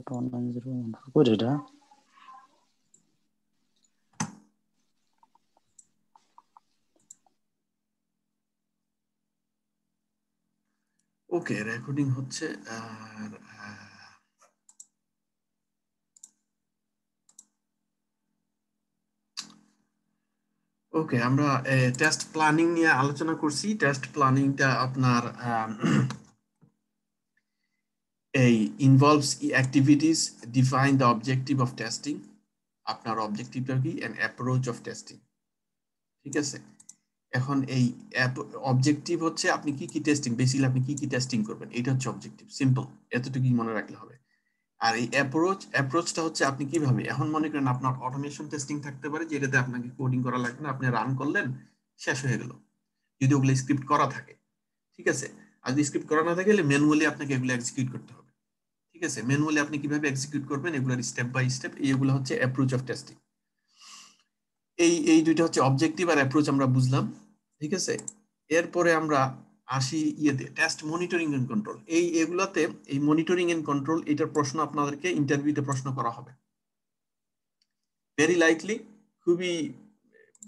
1901 কই এটা? ওকে, রেকর্ডিং হচ্ছে। আর ওকে, আমরা টেস্ট প্ল্যানিং নিয়ে আলোচনা করছি। টেস্ট প্ল্যানিংটা আপনার এই involves activities define the objective of testing. আপনার অবজেক্টিভটা কি, অ্যান অ্যাপ্রোচ অফ টেস্টিং। ঠিক আছে, এখন এই অবজেক্টিভ হচ্ছে আপনি কি কি টেস্টিং, বেসিক্যালি আপনি কি কি টেস্টিং করবেন, এটা হচ্ছে অবজেক্টিভ। সিম্পল, এতটুকুই মনে রাখলে হবে। আর এই অ্যাপ্রোচটা হচ্ছে আপনি কিভাবে, এখন মনে করেন আপনার অটোমেশন টেস্টিং থাকতে পারে, যেটাতে আপনাকে কোডিং করা লাগবে না, আপনি রান করলেন, শেষ হয়ে গেল, যদি ওগুলো স্ক্রিপ্ট করা থাকে। ঠিক আছে, আর যদি স্ক্রিপ্ট করা না থাকে, ম্যানুয়ালি আপনাকে এগুলো এক্সিকিউট করতে হবে। ঠিক আছে, ম্যানুয়ালি আপনি কিভাবে এক্সিকিউট করবেন, এগুলোর স্টেপ বাই স্টেপ, এইগুলো হচ্ছে অ্যাপ্রোচ অফ টেস্টিং। এই দুইটা হচ্ছে অবজেক্টিভ আর অ্যাপ্রোচ, আমরা বুঝলাম। ঠিক আছে, এরপরে আমরা আসি ইয়েতে, টেস্ট মনিটরিং এন্ড কন্ট্রোল। এগুলাতে এই মনিটরিং এন্ড কন্ট্রোল, এটার প্রশ্ন আপনাদেরকে ইন্টারভিউতে প্রশ্ন করা হবে ভেরি লাইকলি, খুবই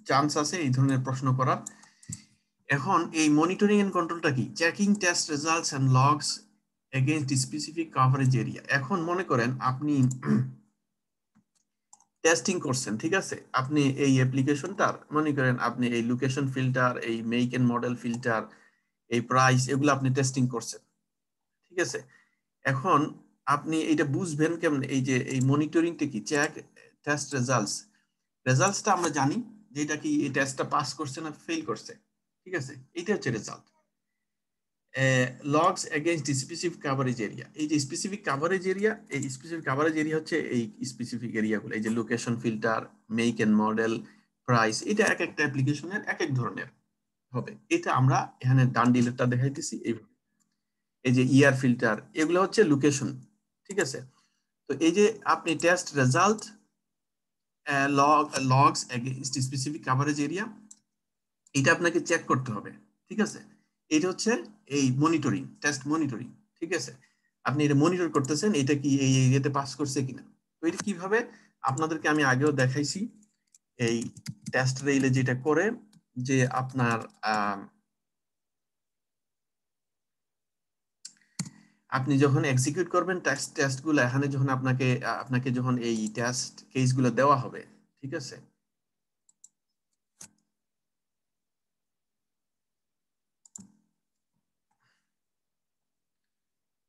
চান্স আছে এই ধরনের প্রশ্ন করার। এখন এই মনিটরিং এন্ড কন্ট্রোলটা কি, checking test results and logs against specific coverage area. এখন মনে করেন আপনি টেস্টিং করছেন, ঠিক আছে, আপনি এই অ্যাপ্লিকেশনটার মনে করেন আপনি এই লোকেশন ফিল্টার, এই মেক এন্ড মডেল ফিল্টার, এই প্রাইস, এগুলো আপনি টেস্টিং করছেন। ঠিক আছে, এখন আপনি এটা বুঝবেন কেমন, এই যে এই মনিটরিংটা কি, চেক টেস্ট রেজাল্টসটা আমরা জানি যে এটা কি, এই টেস্টটা পাস করছে না ফেল করছে। ঠিক আছে, এটা হচ্ছে result. Logs against specific coverage area, এই যে স্পেসিফিক কাভারেজ এরিয়া, এই স্পেসিফিক কাভারেজ এরিয়া হচ্ছে এই স্পেসিফিক এরিয়াগুলো, এই যে location filter, make and model, price, এটা এক একটা অ্যাপ্লিকেশনের এক এক ধরনের হবে। এটা আমরা এখানে ডান ডিলেটটা দেখাইতেছি এইভাবে। এই যে ইয়ার ফিল্টার, এগুলো হচ্ছে লোকেশন। ঠিক আছে, তো এই যে আপনি test result logs against specific coverage area, এটা আপনাকে চেক করতে হবে। ঠিক আছে, এটা হচ্ছে এই মনিটরিং, টেস্ট মনিটরিং। ঠিক আছে, আপনি এটা মনিটর করতেছেন, এটা কি এই এরিয়াতে পাস করছে কিনা। তো এটা কিভাবে, আপনাদেরকে আমি আগেও দেখাইছি এই টেস্ট রেইলে যেটা করে, যে আপনার আপনি যখন এক্সিকিউট করবেন টেস্টগুলো, এখানে যখন আপনাকে যখন এই টেস্ট কেসগুলো দেওয়া হবে, ঠিক আছে,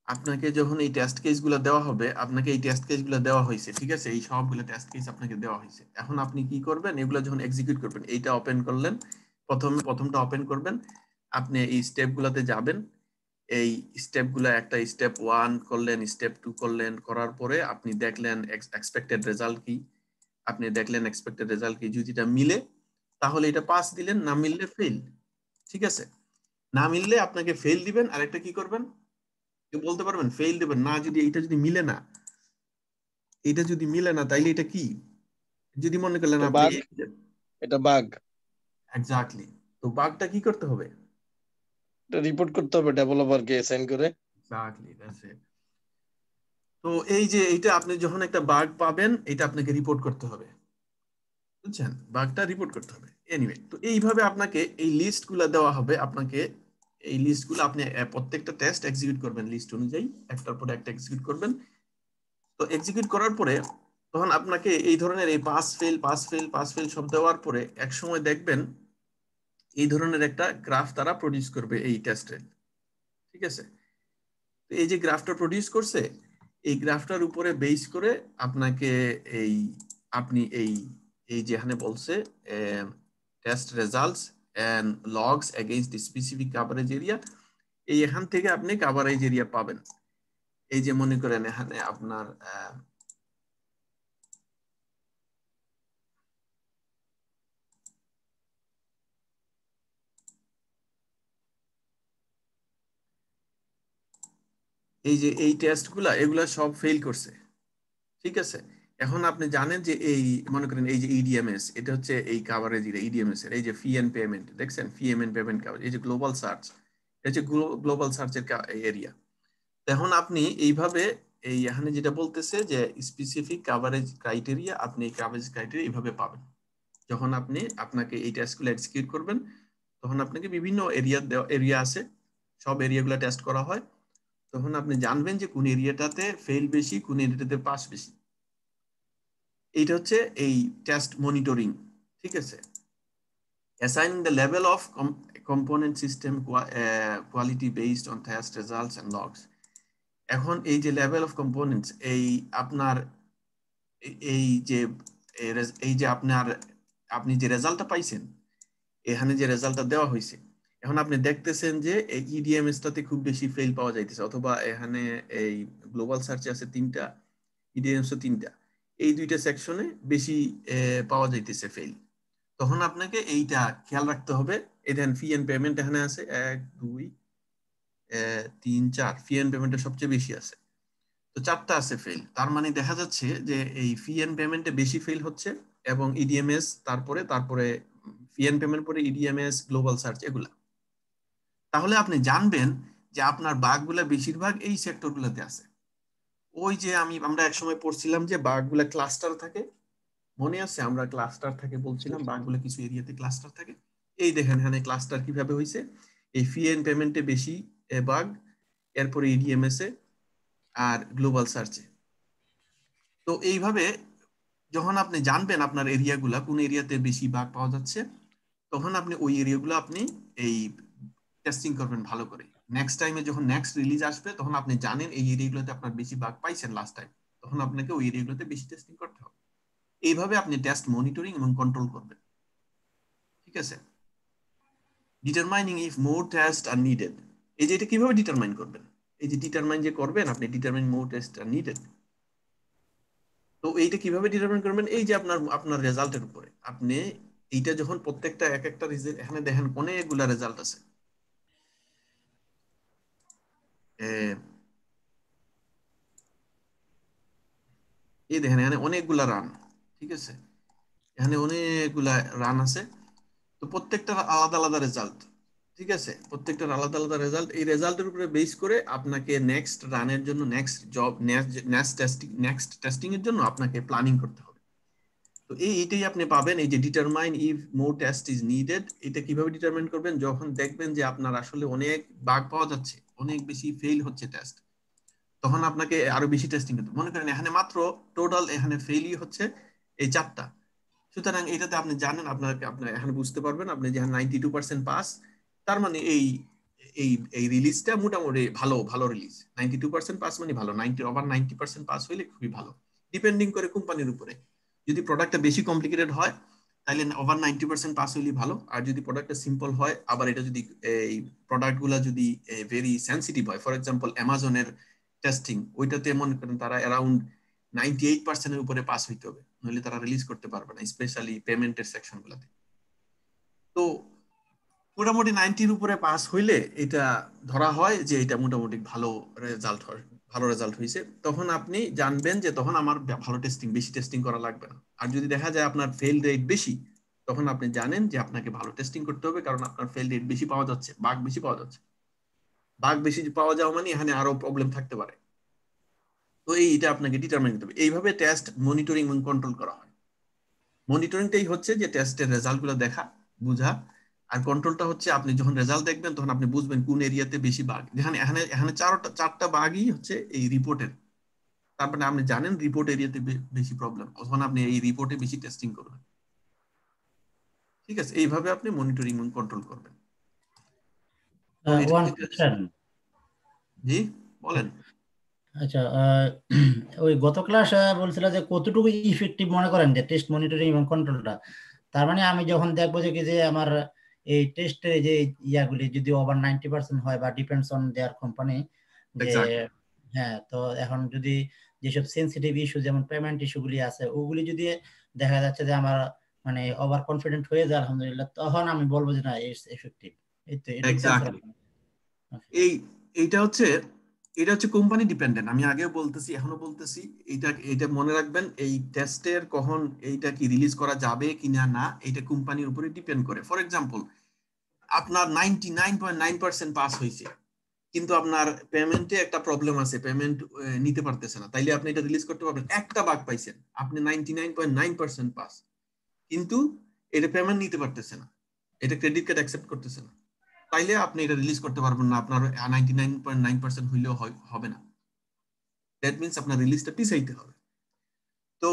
আপনাকে যখন এই টেস্ট কেসগুলো দেওয়া হবে, আপনাকে এই টেস্ট কেসগুলো দেওয়া হয়েছে, ঠিক আছে, এই সবগুলো টেস্ট কেস আপনাকে দেওয়া হয়েছে। এখন আপনি কি করবেন, এগুলো যখন এক্সিকিউট করবেন, এইটা ওপেন করলেন, প্রথমটা ওপেন করবেন, আপনি এই স্টেপগুলোতে যাবেন, এই স্টেপগুলো, একটা স্টেপ 1 করলেন, স্টেপ 2 করলেন, করার পরে আপনি দেখলেন এক্সপেক্টেড রেজাল্ট কি, আপনি দেখলেন এক্সপেক্টেড রেজাল্ট কি, যদি এটা মিলে তাহলে এটা পাস দিলেন, না মিললে ফেল। ঠিক আছে, না মিললে আপনাকে ফেল দিবেন, আর একটা কি করবেন, কেউ বলতে পারবেন, ফেল দিবেন না, যদি এটা যদি মিলে না, এটা যদি মিলে না তাইলে এটা কি, যদি মনে করলেন এটা আপনি, বাগ, এটা বাগ। এক্স্যাক্টলি, তো বাগটা কি করতে হবে, এটা রিপোর্ট করতে হবে ডেভেলপারকে সাইন করে। Exactly, that's it. তো এই যে এটা আপনি যখন একটা বাগ পাবেন, এটা আপনাকে রিপোর্ট করতে হবে, বুঝছেন, বাগটা রিপোর্ট করতে হবে। এনিওয়ে, তো এইভাবে আপনাকে এই লিস্টগুলো দেওয়া হবে, আপনাকে এই লিস্টগুলো আপনি প্রত্যেকটা টেস্ট এক্সিকিউট করবেন লিস্ট অনুযায়ী, একটার পরে একটা এক্সিকিউট করবেন। তো এক্সিকিউট করার পরে তখন আপনাকে এই ধরনের এই pass fail pass fail pass fail সব দেওয়ার পরে এক সময় দেখবেন এই ধরনের একটা গ্রাফ তারা প্রডিউস করবে এই টেস্টে। ঠিক আছে, তো এই যে গ্রাফটা প্রডিউস করছে, এই গ্রাফটার উপরে বেস করে আপনাকে এই আপনি এই এই যেখানে বলছে test results and logs against specific coverage area, এই এখান থেকে আপনি কভারেজ এরিয়া পাবেন। এই যে মনে করেন এখানে আপনার এই যে এই টেস্টগুলা, এগুলা সব ফেল করছে। ঠিক আছে, এখন আপনি জানেন যে এই মনে করেন এই যে ইডিএমএস, এটা হচ্ছে এই কাভারেজ এরিয়া ইডিএমএস এর, এই যে ফি এন্ড পেমেন্ট, দেখছেন ফি এন্ড পেমেন্ট কাভারেজ, এই যে গ্লোবাল সার্চ, এটা হচ্ছে গ্লোবাল সার্চের এরিয়া। এখন আপনি এইভাবে এই এখানে যেটা বলতেছে যে স্পেসিফিক কভারেজ ক্রাইটেরিয়া, আপনি এই কভারেজ ক্রাইটেরিয়া এইভাবে পাবেন যখন আপনি আপনাকে এই টেস্টগুলো এক্সিকিউট করবেন। তখন আপনাকে বিভিন্ন এরিয়া আছে, সব এরিয়াগুলো টেস্ট করা হয়। তখন আপনি জানবেন যে কোন এরিয়াটাতে ফেল বেশি, কোন এরিয়াটাতে পাস বেশি। এইটা হচ্ছে এই টেস্ট মনিটরিং। ঠিক আছে, assigning the level of component system quality based on test results and logs. এখন এই যে লেভেল অফ কম্পোনেন্টস, এই আপনার এই যে এই যে আপনি যে রেজাল্টটা পাইছেন, এখানে যে রেজাল্টটা দেওয়া হয়েছে, এখন আপনি দেখতেছেন যে এই ইডিএমএস টাতে খুব বেশি ফেল পাওয়া যাইতেছে, অথবা এখানে এই গ্লোবাল সার্চে আছে 3টা, ইডিএমএস 3টা, এই 2টা সেকশনে বেশি পাওয়া যাইতেছে ফেল। তখন আপনাকে এইটা খেয়াল রাখতে হবে। এই দেন ফি এন্ড পেমেন্ট এখানে আছে 1 2 3 4, ফি এন্ড পেমেন্টে সবচেয়ে বেশি আছে, তো 4টা আছে ফেল। তার মানে দেখা যাচ্ছে যে এই ফি এন্ড পেমেন্টে বেশি ফেল হচ্ছে, এবং ইডিএমএস তারপরে ফি এন্ড পেমেন্ট পরে ইডিএমএস, গ্লোবাল সার্চ, এগুলা। তাহলে আপনি জানবেন যে আপনার বাগগুলা বেশিরভাগ এই সেক্টরগুলোতে আছে। ওই যে আমরা একসময় পড়ছিলাম যে বাগগুলা ক্লাস্টার থাকে, মনে আছে? আমরা ক্লাস্টার থাকে বলছিলাম, বাগগুলো কিছু এরিয়াতে ক্লাস্টার থাকে। এই দেখেন এখানে ক্লাস্টার কিভাবে হয়েছে, এই ফি এন্ড পেমেন্টে বেশি বাগ, এরপরে ইডিএমএস এ, আর গ্লোবাল সার্চে। তো এইভাবে যখন আপনি জানবেন আপনার এরিয়াগুলা কোন এরিয়াতে বেশি বাগ পাওয়া যাচ্ছে, তখন আপনি ওই এরিয়াগুলো আপনি এই টেস্টিং করবেন ভালো করে। নেক্সট টাইমে যখন নেক্সট রিলিজ আসবে, তখন আপনি জানেন এই এরিয়াগুলোতে আপনার বেশি বাগ পাইছেন লাস্ট টাইম, তখন আপনাকে ওই এরিয়াগুলোতে বেশি টেস্টিং করতে হবে। এইভাবে আপনি টেস্ট মনিটরিং এবং কন্ট্রোল করবেন। ঠিক আছে, determining if more test are needed. এই যে এটা কিভাবে ডিটারমাইন করবেন, এই যে ডিটারমাইন যে করবেন আপনি, determine more test are needed. তো এইটা কিভাবে ডিটারমাইন করবেন, এই যে আপনার রেজাল্টের উপরে আপনি এইটা যখন প্রত্যেকটা এক একটা রিজাল্ট, এখানে দেখেন অনেকগুলা রেজাল্ট আছে, এই দেখেন এখানে অনেকগুলা রান। ঠিক আছে, এখানে অনেকগুলা রান আছে, তো প্রত্যেকটার আলাদা আলাদা রেজাল্ট। ঠিক আছে, প্রত্যেকটার আলাদা আলাদা রেজাল্ট। এই রেজাল্টের উপরে বেস করে আপনাকে নেক্সট রানের জন্য, নেক্সট টেস্টিং এর জন্য আপনাকে প্ল্যানিং করতে হবে। তো এইটাই আপনি পাবেন, এই যে determine if more test is needed. এটা কিভাবে ডিটারমাইন করবেন, যখন দেখবেন যে আপনার আসলে অনেক বাগ পাওয়া যাচ্ছে, অনেক বেশি ফেল হচ্ছে টেস্ট, তখন আপনাকে আরো বেশি টেস্টিং করতে। মনে করেন এখানে মাত্র টোটাল এখানে ফেলই হচ্ছে এই 4টা, সুতরাং এটাতে আপনি জানেন, আপনার এখানে বুঝতে পারবেন আপনি যে 92% পাস, তার মানে এই এই এই রিলিজটা মোটামুটি ভালো ভালো রিলিজ। 92% পাস মানে ভালো, 90% পাস হইলে খুবই ভালো। ডিপেন্ডিং করে কোম্পানির উপরে, যদি প্রোডাক্টটা বেশি কমপ্লিকেটেড হয় তাহলে ওভার 90% পাস হইলে ভালো, আর যদি প্রোডাক্টটা সিম্পল হয়, আবার এটা যদি এই প্রোডাক্টগুলা যদি ভেরি সেন্সিটিভ হয়, ফর এক্সাম্পল অ্যামাজনের টেস্টিং, ওইটাতে মনে করেন তারা অ্যারাউন্ড 98%-এর উপরে পাস হইতে হবে, নইলে তারা রিলিজ করতে পারবে না, স্পেশালি পেমেন্টের সেকশন গুলাতে। তো মোটামুটি 90-র উপরে পাস হইলে এটা ধরা হয় যে এটা মোটামুটি ভালো রেজাল্ট হয়, ভালো রেজাল্ট হয়েছে। তখন আপনি জানবেন যে তখন আমার ভালো টেস্টিং, বেশি টেস্টিং করা লাগবে না। আর যদি দেখা যায় আপনার ফেল রেট বেশি, তখন আপনি জানেন যে আপনাকে ভালো টেস্টিং করতে হবে, কারণ আপনার ফেল রেট বেশি পাওয়া যাচ্ছে, বাগ বেশি পাওয়া যাচ্ছে। বাগ বেশি পাওয়া যাওয়া মানে এখানে আরো প্রবলেম থাকতে পারে। তো এইটা আপনাকে ডিটারমাইন করতে হবে। এইভাবে টেস্ট মনিটরিং এবং কন্ট্রোল করা হয়। মনিটরিংটাই হচ্ছে যে টেস্টের রেজাল্টগুলো দেখা, বুঝা, আর কন্ট্রোলটা হচ্ছে আপনি যখন রেজাল্ট দেখবেন তখন আপনি বুঝবেন কোন এরিয়াতে বেশি বাগ। যেখানে এখানে এখানে 4টা বাগই হচ্ছে এই রিপোর্টের, তারপরে আপনি জানেন রিপোর্ট এরিয়াতে বেশি প্রবলেম, তখন আপনি এই রিপোর্টে বেশি টেস্টিং করবেন। ঠিক আছে, এইভাবে আপনি মনিটরিং এবং কন্ট্রোল করবেন। তো এটা ওয়ান যদি, কোশ্চেন। জি বলেন। আচ্ছা, ওই গত ক্লাস বলছিল যে কতটুকু ইফেক্টিভ মনে করেন যে টেস্ট মনিটরিং এবং কন্ট্রোলটা। তার মানে আমি যখন দেখবো যে কি যে আমার এই টেস্টে যে ইয়াগুলি যদি ওভার 90% হয়, বা ডিপেন্ডস অন দেয়ার কোম্পানি, যে এক্স্যাক্টলি। হ্যাঁ, তো এখন যদি যেসব সেন্সিটিভ ইস্যু যেমন পেমেন্ট ইস্যুগুলি আছে, ওগুলি যদি দেখা যাচ্ছে যে আমার মানে ওভার কনফিডেন্ট হয়ে যায়, আলহামদুলিল্লাহ, তখন আমি বলবো যে না, ইটস এফেক্টিভ। এই তো এটাই তো answer। এক্স্যাক্টলি। এই এইটা হচ্ছে কোম্পানি ডিপেন্ডেন্ট। আমি আগেও বলতেছি, এখনো বলতেছি, এটা মনে রাখবেন, এই টেস্টের কখন এইটা কি রিলিজ করা যাবে কিনা না, এটা কোম্পানির উপরে ডিপেন্ড করে। ফর এক্সাম্পল, আপনার 99.9% পাস হয়েছে, কিন্তু আপনার পেমেন্টে একটা প্রবলেম আছে, পেমেন্ট নিতে পারতেছে না, তাইলে আপনি এটা রিলিজ করতে পারবেন। একটা বাগ পাইছেন, আপনি 99.9% পাস, কিন্তু এটা পেমেন্ট নিতে পারতেছে না, এটা ক্রেডিট কার্ড অ্যাকসেপ্ট করতেছে না, তাইলে আপনি এটা রিলিজ করতে পারবেন না, আপনার 99.9% হইলেও হবে না। দ্যাট মিন্স আপনার রিলিজটা পিছাইতে হবে। তো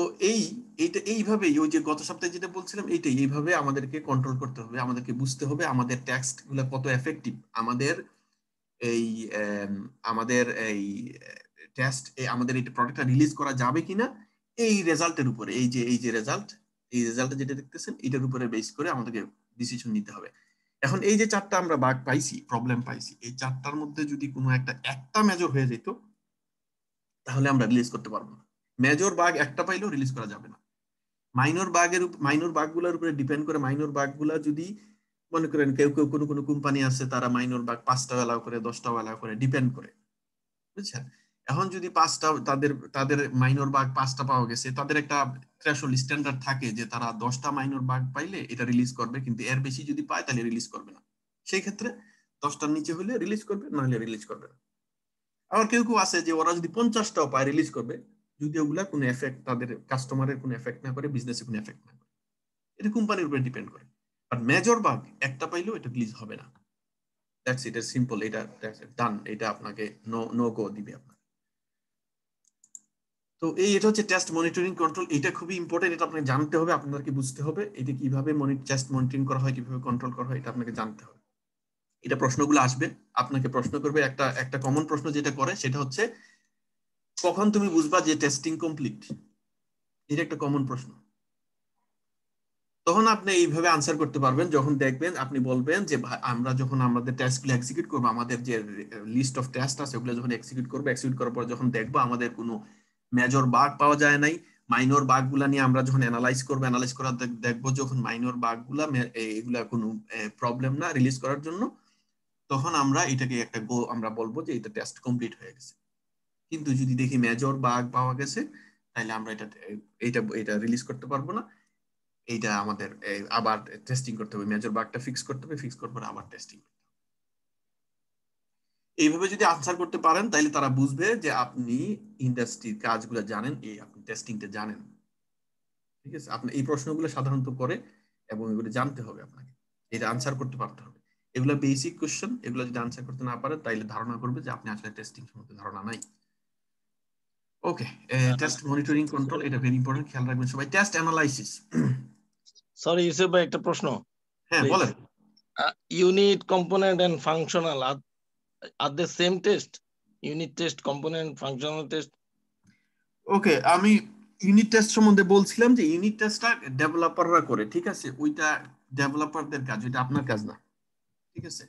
এইভাবেই ওই যে গত সপ্তাহে যেটা বলছিলাম, এইভাবে আমাদেরকে কন্ট্রোল করতে হবে, আমাদেরকে বুঝতে হবে আমাদের টেক্সট গুলো কত এফেক্টিভ, আমাদের এই আমাদের এই টেস্ট আমাদের এই প্রোডাক্টটা রিলিজ করা যাবে কিনা এই রেজাল্টের উপরে, এই যে রেজাল্টে যেটা দেখতেছেন এটার উপরে বেস করে আমাদেরকে ডিসিশন নিতে হবে। এখন এই যে চারটা আমরা বাগ পাইছি, প্রবলেম পাইছি, এই চারটার মধ্যে যদি কোনো একটা মেজর হয়ে যেত তাহলে আমরা রিলিজ করতে পারবো না। মেজর বাগ একটা পাইলেও রিলিজ করা যাবে না। মাইনর বাগগুলোর উপরে ডিপেন্ড করে, মাইনর বাগগুলা যদি মনে করেন কেউ কোনো কোম্পানি আছে তারা মাইনর বাগ 5টা অ্যালাউ করে, 10টাও অ্যালাউ করে, ডিপেন্ড করে, বুঝছেন। এখন যদি 5টা তাদের মাইনর বাগ 5টা পাওয়া গেছে, তাদের একটা থ্রেশহোল্ড স্ট্যান্ডার্ড থাকে যে তারা 10টা মাইনর বাগ পাইলে এটা রিলিজ করবে, কিন্তু এর বেশি যদি পায় তাহলে রিলিজ করবে না। সেই ক্ষেত্রে 10টার নিচে হলে রিলিজ করবে, না হলে রিলিজ করবে না। আবার কেউ আছে যে ওরা যদি 50টাও পায় রিলিজ করবে, যদি ওগুলা কোনো এফেক্ট তাদের কাস্টমারের কোনো এফেক্ট না করে, বিজনেসে কোনো এফেক্ট না করে। এটা কোম্পানির উপরে ডিপেন্ড করে। আর মেজর বাগ একটা পাইলেও এটা রিলিজ হবে না। দ্যাটস ইট, সিম্পল, এটা ডান, এটা আপনাকে নো গো দিবে আপনার। তো এটা হচ্ছে টেস্ট মনিটরিং কন্ট্রোল, এটা খুবই ইম্পর্টেন্ট, এটা আপনাকে জানতে হবে, আপনাকে বুঝতে হবে এটা কিভাবে টেস্ট মনিটরিং করা হয়, কিভাবে কন্ট্রোল করা হয়, এটা আপনাকে জানতে হবে। এটা প্রশ্নগুলো আসবে, আপনাকে প্রশ্ন করবে, একটা কমন প্রশ্ন যেটা করে সেটা হচ্ছে কখন তুমি বুঝবা যে টেস্টিং কমপ্লিট, এটা একটা কমন প্রশ্ন। তখন আপনি এইভাবে আনসার করতে পারবেন যখন দেখবেন, আপনি বলবেন যে আমরা যখন আমাদের টেস্টগুলো এক্সিকিউট করবো, আমাদের যে লিস্ট অফ টেস্ট আছে ওগুলো যখন এক্সিকিউট করার পর যখন দেখবো আমাদের কোনো মেজর বাগ পাওয়া যায় নাই, মাইনর বাগগুলা নিয়ে আমরা যখন অ্যানালাইজ করা দেখবো যখন মাইনর বাগগুলা এগুলা কোনো প্রবলেম না রিলিজ করার জন্য, তখন আমরা এটাকে আমরা বলবো যে এটা টেস্ট কমপ্লিট হয়ে গেছে। কিন্তু যদি দেখি মেজর বাগ পাওয়া গেছে, তাহলে আমরা এটা রিলিজ করতে পারবো না, এইটা আমাদের আবার টেস্টিং করতে হবে, মেজর বাগটা ফিক্স করতে হবে, ফিক্স করার পর আবার টেস্টিং। এইভাবে যদি আনসার করতে পারেন তাহলে তারা বুঝবে যে আপনি ইন্ডাস্ট্রির কাজগুলো জানেন, আপনি টেস্টিংটা জানেন। ঠিক আছে, আপনি এই প্রশ্নগুলো সাধারণত করে এবং এগুলো জানতে হবে, আপনাকে এটা আনসার করতে পারতে হবে। এগুলো বেসিক কোশ্চেন, এগুলো যদি আনসার করতে না পারেন তাহলে ধারণা করবে যে আপনি আসলে টেস্টিং সম্বন্ধে ধারণা নাই। ওকে, টেস্ট মনিটরিং কন্ট্রোল, এটা ভেরি ইম্পর্টেন্ট, খেয়াল রাখবেন সবাই। টেস্ট অ্যানালাইসিস, সরি ইউসুফ ভাই, একটা প্রশ্ন। হ্যাঁ বলেন। Unit, component and functional are the same test? Unit test, component, functional test? Okay, আমি ইউনিট টেস্ট সম্বন্ধে বলছিলাম যে ইউনিট টেস্টটা ডেভেলপাররা করে, ঠিক আছে, ওইটা ডেভেলপারদের কাজ, ওইটা আপনার কাজ না, ঠিক আছে।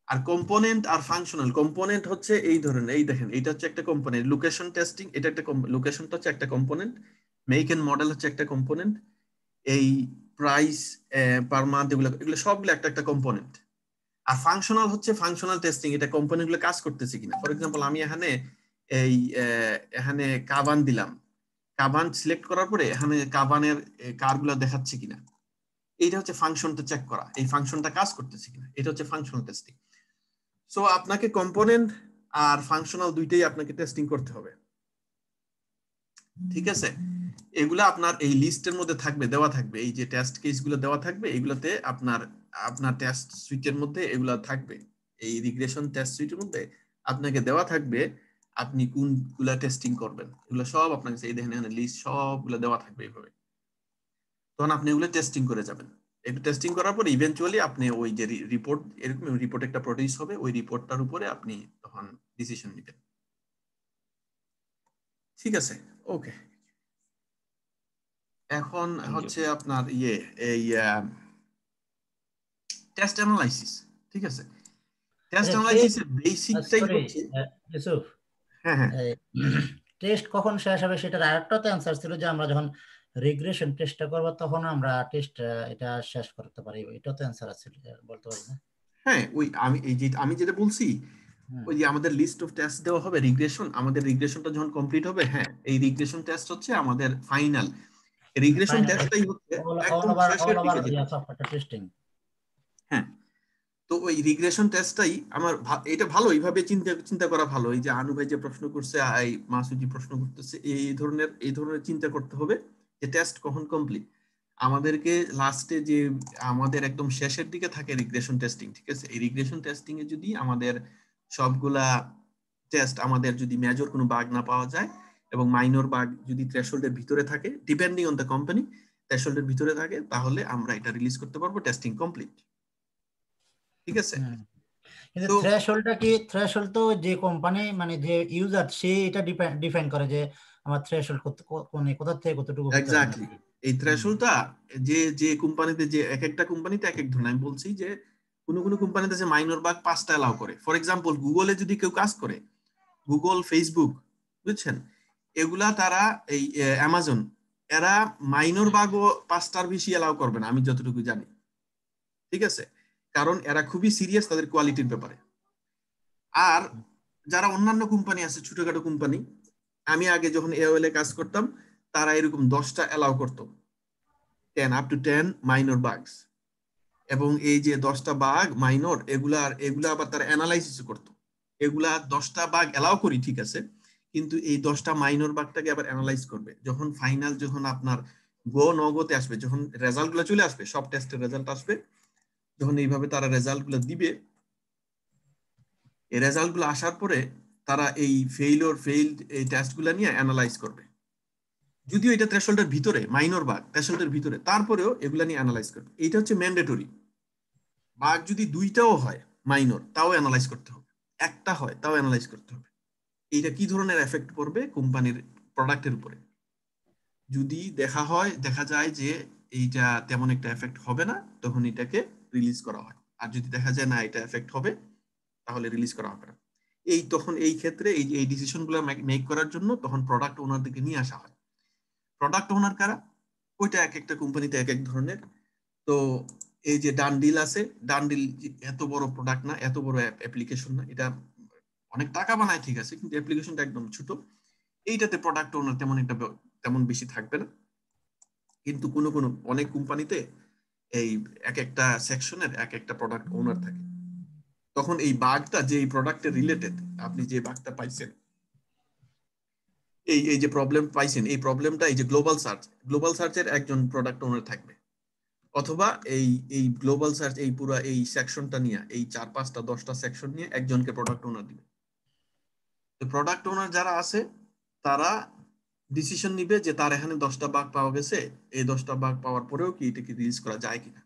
আর কম্পোনেন্ট আর ফাংশনাল, কম্পোনেন্ট হচ্ছে এই ধরনের, এই দেখেন এটা হচ্ছে একটা কম্পোনেন্ট, লোকেশন টেস্টিং এটা একটা লোকেশনটা হচ্ছে একটা কম্পোনেন্ট, মেক এন্ড মডেল হচ্ছে একটা কম্পোনেন্ট, এই প্রাইস পার মান্থ এগুলো সবগুলো একটা কম্পোনেন্ট। আর ফাংশনাল হচ্ছে ফাংশনাল টেস্টিং, এটা কোম্পানি গুলো কাজ করতেছে কিনা। ফর এক্সাম্পল আমি এখানে কাবান দিলাম, কাবান সিলেক্ট করার পরে এখানে কাবানের কারগুলো দেখাচ্ছে কিনা, এইটা হচ্ছে ফাংশনটা চেক করা, এই ফাংশনটা কাজ করতেছে কিনা, এটা হচ্ছে ফাংশনাল টেস্টিং। সো আপনাকে কম্পোনেন্ট আর ফাংশনাল দুইটাই আপনাকে টেস্টিং করতে হবে, ঠিক আছে। এগুলা আপনার এই লিস্টের মধ্যে থাকবে, দেওয়া থাকবে, এই যে টেস্ট কেসগুলো দেওয়া থাকবে, এগুলাতে আপনার টেস্ট সুইটের মধ্যে এগুলা থাকবে, এই রিগ্রেশন টেস্ট সুইটের মধ্যে আপনাকে দেওয়া থাকবে আপনি কোনগুলা টেস্টিং করবেন, এগুলো সব আপনাকে এই দেখেন এখানে লিস্ট সবগুলো দেওয়া থাকবে এইভাবে। তখন আপনি এগুলো টেস্টিং করে যাবেন, একটু টেস্টিং করার পর ইভেন্চুয়ালি আপনি ওই যে রিপোর্ট, এরকম রিপোর্ট একটা প্রডিউস হবে, ওই রিপোর্টটার উপরে আপনি তখন ডিসিশন নেবেন, ঠিক আছে। ওকে, এখন হচ্ছে আপনার এই টেস্ট অ্যানালাইসিস, ঠিক আছে। টেস্ট অ্যানালাইসিসের বেসিকটাই হচ্ছে, ইউসুফ, হ্যাঁ হ্যাঁ, টেস্ট কখন শেষ হবে সেটার আরেকটা তো অ্যান্সার ছিল যে আমরা যখন রিগ্রেশন টেস্টটা করব তখন আমরা টেস্ট এটা শেষ করতে পারি, এটা তো অ্যান্সার আছে, বলতে পারি না? হ্যাঁ, ওই আমি যেটা বলছি, ওই যে আমাদের লিস্ট অফ টেস্ট দেওয়া হবে রিগ্রেশন, আমাদের রিগ্রেশনটা যখন কমপ্লিট হবে, হ্যাঁ এই রিগ্রেশন টেস্ট হচ্ছে আমাদের ফাইনাল রিগ্রেশন টেস্টটাই হচ্ছে একদম শেষের দিকে যেটা। টেস্টিং। হ্যাঁ, তো ওই রিগ্রেশন টেস্টটাই আমার এটা ভালো, এইভাবে চিন্তা করা ভালো। এই যে আনু ভাই যে প্রশ্ন করছে, এই মাসুজি প্রশ্ন করতেছে, এই ধরনের চিন্তা করতে হবে যে টেস্ট কখন কমপ্লিট। আমাদেরকে লাস্টে যে আমাদের একদম শেষের দিকে থাকে রিগ্রেশন টেস্টিং, ঠিক আছে? এই রিগ্রেশন টেস্টিং এ যদি আমাদের সবগুলা টেস্ট আমাদের যদি মেজর কোনো বাগ না পাওয়া যায় এবং মাইনর বাগ যদি থ্রেশহোল্ডের ভিতরে থাকে, ডিপেন্ডিং অন দ্য কোম্পানি, থ্রেশহোল্ডের ভিতরে থাকে, তাহলে আমরা এটা রিলিজ করতে পারবো টেস্টিং কমপ্লিট, ঠিক আছে? কিন্তু তো থ্রেশহোল্ডটা কি, থ্রেশহোল্ড তো যে কোম্পানি মানে যে ইউজার সে এটা ডিফাইন করে যে আমার থ্রেশহোল্ড কোথা থেকে কতটুকু হতে হবে এক্স্যাক্টলি, নাকি? এই থ্রেশহোল্ডটা যে যে কোম্পানিতে, যে এক একটা কোম্পানিতে এক এক ধরনের। আমি বলছি যে কোনো কোনো কোম্পানিতে যে মাইনর বাগ 5টা অ্যালাউ করে। ফর এক্সাম্পল গুগলে যদি কেউ কাজ করে, গুগল, ফেসবুক, বুঝছেন, এগুলা তারা এই অ্যামাজন, এরা মাইনর বাগও 5টার বেশি অ্যালাউ করবে না আমি যতটুকু জানি, ঠিক আছে? কারণ এরা খুবই সিরিয়াস তাদের কোয়ালিটির ব্যাপারে। আর যারা অন্যান্য কোম্পানি আছে, ছোটখাটো কোম্পানি, আমি আগে যখন এওএল এ কাজ করতাম, তারা এরকম 10টা অ্যালাউ করতো, 10 up to 10 মাইনর বাগস। এবং এই যে 10টা বাগ মাইনর, এগুলা আবার তারা অ্যানালাইসিস করতো। এগুলা 10টা বাগ অ্যালাউ করি, ঠিক আছে, কিন্তু এই 10টা মাইনর বাগটাকে আবার অ্যানালাইজ করবে। যখন ফাইনাল, যখন আপনার গো নো গোতে আসবে, যখন রেজাল্ট গুলো চলে আসবে, সব টেস্টের রেজাল্ট আসবে, যখন এইভাবে তারা রেজাল্ট গুলো দিবে, এই রেজাল্ট গুলো আসার পরে তারা এই ফেইল্ড এই টেস্ট গুলা নিয়ে অ্যানালাইজ করবে। যদিও এটা থ্রেশহোল্ডের ভিতরে, মাইনর বাগ থ্রেশহোল্ডের ভিতরে, তারপরেও এগুলা নিয়ে অ্যানালাইজ করবে। এটা হচ্ছে ম্যান্ডেটরি। বাগ যদি 2টাও হয় মাইনর, তাও অ্যানালাইজ করতে হবে, একটা হয় তাও অ্যানালাইজ করতে হবে। এইটা কি ধরনের এফেক্ট পড়বে কোম্পানির প্রোডাক্টের উপরে। যদি দেখা যায় যে এইটা তেমন একটা এফেক্ট হবে না, তখন এটাকে রিলিজ করা হয়। আর যদি দেখা যায় না এটা এফেক্ট হবে, তাহলে রিলিজ করা হবে না। তখন এই ক্ষেত্রে এই ডিসিশনগুলো মেক করার জন্য তখন প্রোডাক্ট ওনারদেরকে নিয়ে আসা হয়। প্রোডাক্ট ওনার কারা, ওইটা এক একটা কোম্পানিতে এক এক ধরনের। তো এই যে ডানডিল আছে, ডানডিল এত বড় প্রোডাক্ট না, এত বড় অ্যাপ্লিকেশন না, এটা অনেক টাকা বানায়, ঠিক আছে, কিন্তু অ্যাপ্লিকেশনটা একদম ছোট। এইটাতে প্রোডাক্ট ওনার তেমন বেশি থাকবে না। কিন্তু অনেক কোম্পানিতে এই এক একটা সেকশনের এক একটা প্রোডাক্ট ওনার থাকে। তখন এই বাগটা যে এই প্রোডাক্টের রিলেটেড, আপনি যে বাগটা পাইছেন, এই যে প্রবলেম পাইছেন, এই প্রবলেমটা এই যে গ্লোবাল সার্চের একজন প্রোডাক্ট ওনার থাকবে, অথবা এই গ্লোবাল সার্চ এই পুরো এই সেকশনটা নিয়ে, এই 4-5টা 10টা সেকশন নিয়ে একজনকে প্রোডাক্ট ওনার দিবে। তো প্রোডাক্ট ওনার যারা আছে, তারা ডিসিশন নিবে যে তার এখানে 10টা বাগ পাওয়া গেছে, এই 10টা বাগ পাওয়ার পরেও কি এটাকে রিলিজ করা যায় কিনা।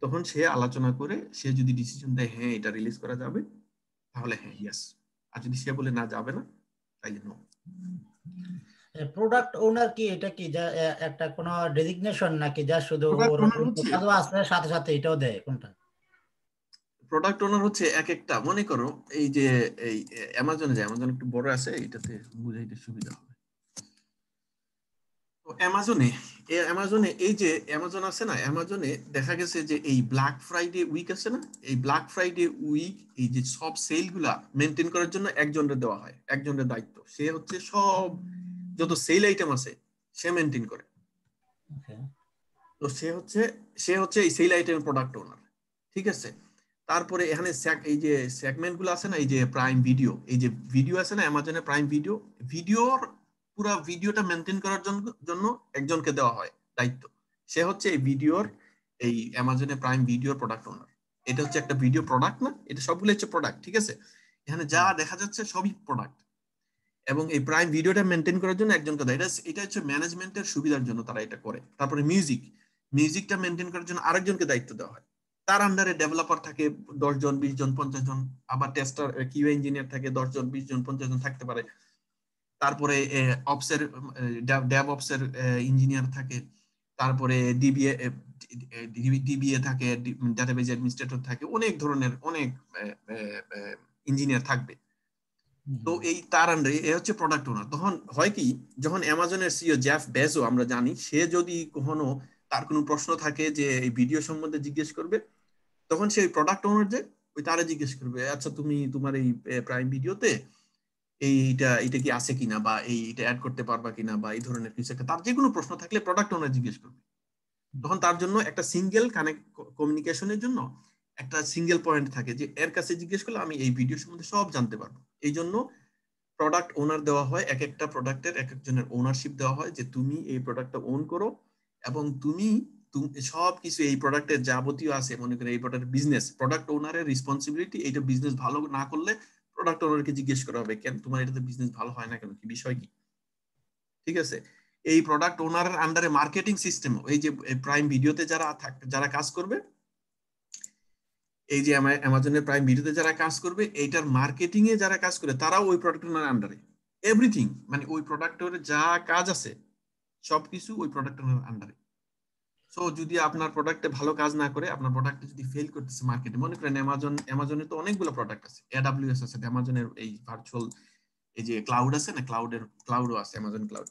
তখন সে আলোচনা করে, সে যদি ডিসিশন দেয় হ্যাঁ এটা রিলিজ করা যাবে, তাহলে হ্যাঁ ইয়েস। আর যদি সে বলে না যাবে না, তাইলে নো। প্রোডাক্ট ওনার কি এটা কি যা একটা কোনো ডেজিগনেশন নাকি যা শুধু প্রোডাক্ট ওর ওনার হচ্ছে, কাজও আছে সাথে সাথে এটাও দেয়, কোনটা? প্রোডাক্ট ওনার হচ্ছে এক একটা, মনে করো এই যে এই অ্যামাজনে, যে অ্যামাজন একটু বড় আছে, এটাতে বুঝাইতে সুবিধা হবে। তো অ্যামাজনে এই যে অ্যামাজন আছে না, অ্যামাজনে দেখা গেছে যে এই ব্ল্যাক ফ্রাইডে উইক আছে না, এই ব্ল্যাক ফ্রাইডে উইক এই যে সব সেল গুলা মেনটেন করার জন্য একজনের দেওয়া হয়, একজনের দায়িত্ব। সে হচ্ছে সব যত সেল আইটেম আছে সে মেনটেন করে। তো সে হচ্ছে এই সেল আইটেম প্রোডাক্ট ওনার, ঠিক আছে। তারপরে এখানে এই যে সেগমেন্ট গুলো আছে না, এই যে প্রাইম ভিডিও, এই যে ভিডিও আছে না অ্যামাজনের প্রাইম ভিডিওর পুরো ভিডিওটা মেনটেন করার জন্য একজনকে দেওয়া হয় দায়িত্ব। সে হচ্ছে এই ভিডিওর, এই অ্যামাজনের প্রাইম ভিডিওর প্রোডাক্ট ওনার। এটা হচ্ছে একটা ভিডিও প্রোডাক্ট না, এটা সবগুলো হচ্ছে প্রোডাক্ট, ঠিক আছে। এখানে যা দেখা যাচ্ছে সবই প্রোডাক্ট, এবং এই প্রাইম ভিডিওটা মেনটেন করার জন্য একজনকে দেয়। এটা হচ্ছে ম্যানেজমেন্টের সুবিধার জন্য তারা এটা করে। তারপরে মিউজিকটা মেনটেন করার জন্য আরেকজনকে দায়িত্ব দেওয়া হয়। তার আন্ডারে ডেভেলপার থাকে 10 জন, 20 জন, 50 জন, আবার টেস্টার কিউ ইঞ্জিনিয়ার থাকে 10 জন, 20 জন, 50 জন থাকতে পারে। তারপরে অপসের ডেভ অপসের ইঞ্জিনিয়ার থাকে, তারপরে ডিবিএ থাকে, ডাটাবেজ অ্যাডমিনিস্ট্রেটর থাকে, অনেক ধরনের অনেক ইঞ্জিনিয়ার থাকবে। তো এই তার আন্ডারে এ হচ্ছে প্রোডাক্ট ওনার। তখন হয় কি, যখন অ্যামাজনের সিইও জেফ বেজো আমরা জানি, সে যদি কখনো তার কোনো প্রশ্ন থাকে যে এই ভিডিও সম্বন্ধে জিজ্ঞেস করবে, তখন সেই প্রোডাক্ট ওনার যে ওই তারা জিজ্ঞেস করবে, আচ্ছা তুমি তোমার এই প্রাইম ভিডিওতে এটা কি আছে কিনা, বা এটা অ্যাড করতে পারবা কিনা, বা এই ধরনের কিছু একটা তার যে কোনো প্রশ্ন থাকলে প্রোডাক্ট ওনার জিজ্ঞেস করবে। তখন তার জন্য একটা সিঙ্গেল কানেক্ট কমিউনিকেশনের জন্য একটা সিঙ্গেল পয়েন্ট থাকে যে এর কাছে জিজ্ঞেস করলে আমি এই ভিডিও সম্বন্ধে সব জানতে পারবো। এই জন্য প্রোডাক্ট ওনার দেওয়া হয়, এক একটা প্রোডাক্টের এক একজনের ওনারশিপ দেওয়া হয় যে তুমি এই প্রোডাক্টটা ওন করো এবং তুমি সব কিছু এই প্রোডাক্টের যাবতীয় আছে, মনে করে এই প্রোডাক্ট বিজনেস, প্রোডাক্ট ওনারের রেসপন্সিবিলিটি, এইটা বিজনেস ভালো না করলে প্রোডাক্ট ওনারকে জিজ্ঞেস করা হবে কেন তোমার এটাতে বিজনেস ভালো হয় না কেন, কি বিষয় কি, ঠিক আছে। এই প্রোডাক্ট ওনারের আন্ডারে মার্কেটিং সিস্টেম, এই যে প্রাইম ভিডিওতে যারা কাজ করবে, এই যে অ্যামাজনের প্রাইম ভিডিওতে যারা কাজ করবে, এইটার মার্কেটিং এ যারা কাজ করে তারাও ওই প্রোডাক্ট ওনার আন্ডারে, এভরিথিং, মানে ওই প্রোডাক্টের যা কাজ আছে সবকিছু ওই প্রোডাক্ট ওনার আন্ডারে। সো যদি আপনার প্রোডাক্টে ভালো কাজ না করে, আপনার প্রোডাক্টে যদি ফেল করতেছে মার্কেটে, মনে করেন অ্যামাজনে তো অনেকগুলো প্রোডাক্ট আছে, AWS আছে, অ্যামাজনের এই ভার্চুয়াল এই যে ক্লাউড আছে না, ক্লাউডও আছে, অ্যামাজন ক্লাউড।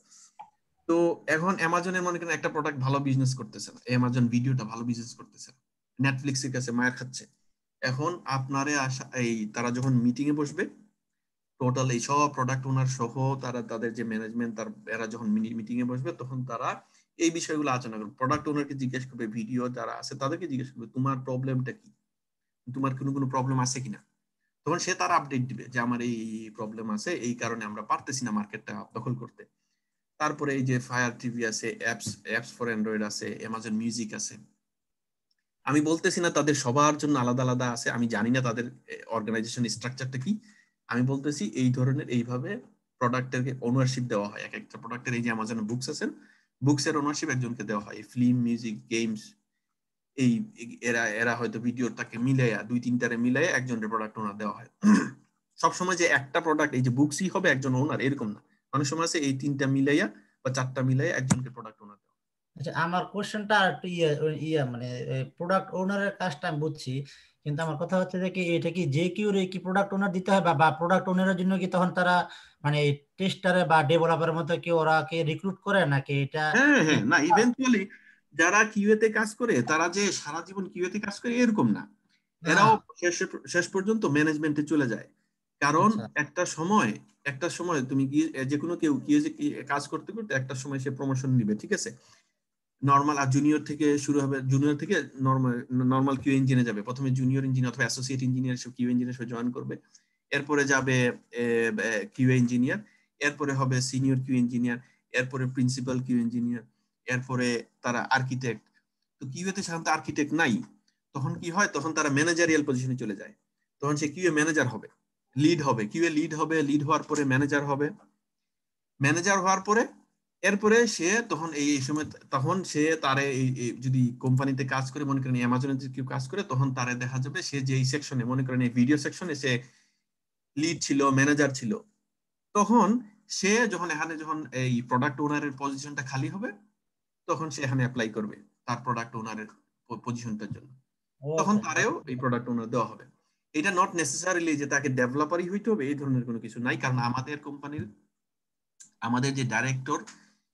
তো এখন অ্যামাজনের মনে করেন একটা প্রোডাক্ট ভালো বিজনেস করতেছে না, অ্যামাজন ভিডিওটা ভালো বিজনেস করতেছে না, নেটফ্লিক্সের কাছে মায়ের খাচ্ছে। এখন আপনারে তারা যখন মিটিং এ বসবে, টোটাল এই সব প্রোডাক্ট ওনার সহ তাদের যে ম্যানেজমেন্ট এরা যখন মিটিং এ বসবে, তখন তারা এই বিষয়গুলো আলোচনা করবে। প্রোডাক্ট ওনারকে জিজ্ঞেস করবে, ভিডিও যারা আছে তাদেরকে জিজ্ঞেস করবে তোমার প্রবলেমটা কি, তোমার কোনো প্রবলেম আছে কিনা। তখন সে তার আপডেট দিবে যে আমার এই প্রবলেম আছে, এই কারণে আমরা পারতেছি না মার্কেটটা দখল করতে। তারপরে এই যে ফায়ার টিভি আছে, অ্যাপস ফর অ্যান্ড্রয়েড আছে, অ্যামাজন মিউজিক আছে। আমি বলতেছি না তাদের সবার জন্য আলাদা আলাদা আছে, আমি জানি না তাদের অর্গানাইজেশন স্ট্রাকচারটা কি। আমি বলতেছি এই ধরনের এইভাবে প্রোডাক্টের ওনারশিপ দেওয়া হয় এক একটা প্রোডাক্টের। এই যে অ্যামাজন বুকস আছেন, বুকস এর ওনারশিপ একজনকে দেওয়া হয়। ফিল্ম, মিউজিক, গেমস, এই এরা হয়তো ভিডিওটাকে মিলাইয়া 2-3টারে মিলাইয়া একজনের প্রোডাক্ট ওনার দেওয়া হয়। সবসময় যে একটা প্রোডাক্ট এই যে বুকসই হবে একজন ওনার, এরকম না। অনেক সময় আছে এই 3টা মিলাইয়া বা 4টা মিলাইয়া একজনকে প্রোডাক্ট ওনার দেওয়া। আচ্ছা, আমার কোশ্চেনটা একটু মানে প্রোডাক্ট ওনারের কাজটা আমি বুঝছি, কিন্তু আমার কথা হচ্ছে যে কি এটা কি যে কেউ কি প্রোডাক্ট ওনার দিতে হয়, বা প্রোডাক্ট ওনারের জন্য কি তখন তারা মানে টেস্টারে বা ডেভেলপারের মতো কি ওরা কে রিক্রুট করে নাকি এটা? হ্যাঁ হ্যাঁ, না ইভেন্চুয়ালি যারা কিউএ তে কাজ করে তারা যে সারা জীবন কিউএ তে কাজ করে এরকম না, এরাও শেষ পর্যন্ত ম্যানেজমেন্টে চলে যায়। কারণ আচ্ছা। একটা সময় তুমি কি যে কোনো কেউ কাজ করতে করতে একটা সময় সে প্রমোশন নিবে, ঠিক আছে। নর্মাল আর জুনিয়র থেকে শুরু হবে, জুনিয়র থেকে নর্মাল কিউ ইঞ্জিনিয়ার যাবে, প্রথমে জুনিয়র ইঞ্জিনিয়ার অথবা অ্যাসোসিয়েট ইঞ্জিনিয়ার সব কিউ ইঞ্জিনিয়ার সব জয়েন করবে। এরপরে যাবে কিউ ইঞ্জিনিয়ার, এরপরে হবে সিনিয়র কিউ ইঞ্জিনিয়ার, এরপরে প্রিন্সিপাল কিউ ইঞ্জিনিয়ার, এরপরে তারা আর্কিটেক্ট। তো কিউএতে সাধারণত আর্কিটেক্ট নাই, তখন কি হয়, তখন তারা ম্যানেজারিয়াল পজিশনে চলে যায়। তখন সে কিউএ ম্যানেজার হবে, লিড হবে, কিউএ লিড হবে, লিড হওয়ার পরে ম্যানেজার হবে, ম্যানেজার হওয়ার পরে এরপরে সে তখন এই সময় তখন সে তারে যদি কোম্পানিতে কাজ করে, মনে করেন অ্যামাজনে যদি কেউ কাজ করে, তখন তারে দেখা যাবে সে যে এই সেকশনে, মনে করেন এই ভিডিও সেকশনে সে লিড ছিল, ম্যানেজার ছিল, তখন সে যখন এই প্রোডাক্ট ওনারের পজিশনটা খালি হবে, তখন সে এখানে অ্যাপ্লাই করবে তার প্রোডাক্ট ওনারের পজিশনটার জন্য, তখন তারেও এই প্রোডাক্ট ওনার দেওয়া হবে। এটা নট নেসেসারিলি যে তাকে ডেভেলপারই হইতে হবে, এই ধরনের কোনো কিছু নাই। কারণ আমাদের কোম্পানির আমাদের যে ডাইরেক্টর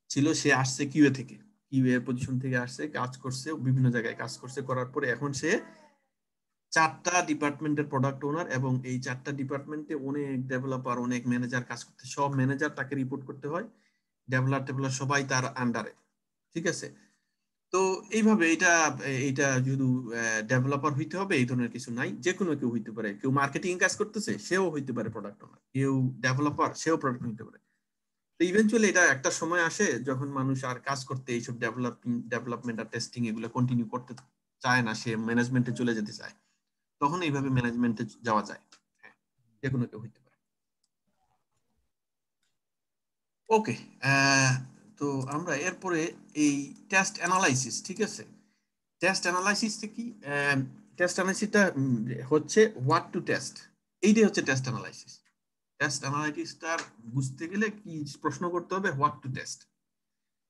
ছিল সে আসছে কিউএ থেকে, কিউএ পজিশন থেকে আসছে, কাজ করছে, বিভিন্ন জায়গায় কাজ করছে, করার পরে এখন সে 4টা ডিপার্টমেন্টের প্রোডাক্ট ওনার, এবং এই 4টা ডিপার্টমেন্টে অনেক ডেভেলপার, অনেক ম্যানেজার কাজ করতে, সব ম্যানেজার তাকে রিপোর্ট করতে হয়, ডেভেলপার সবাই তার আন্ডারে, ঠিক আছে। তো এইভাবে এটা শুধু ডেভেলপার হইতে হবে এই ধরনের কিছু নাই, যে কোনো কেউ হইতে পারে, কেউ মার্কেটিং কাজ করতেছে সেও হইতে পারে প্রোডাক্ট ওনার, কেউ ডেভেলপার সেও প্রোডাক্ট হইতে পারে। তো ইভেনচুয়ালি এটা একটা সময় আসে যখন মানুষ আর কাজ করতে, এইসব ডেভেলপমেন্ট আর টেস্টিং এগুলো কন্টিনিউ করতে চায় না, সে ম্যানেজমেন্টে চলে যেতে চায়, তখন এইভাবে ম্যানেজমেন্টে যাওয়া যায়। হ্যাঁ, যে কোনো কেউ হইতে পারে। ওকে, তো আমরা এরপরে এই টেস্ট অ্যানালাইসিস, ঠিক আছে। টেস্ট অ্যানালাইসিসটা কি? টেস্ট অ্যানালাইসিসটা হচ্ছে হোয়াট টু টেস্ট, এইটাই হচ্ছে টেস্ট অ্যানালাইসিস। টেস্ট অ্যানালাইসিসটা বুঝতে গেলে কি প্রশ্ন করতে হবে, হোয়াট টু টেস্ট,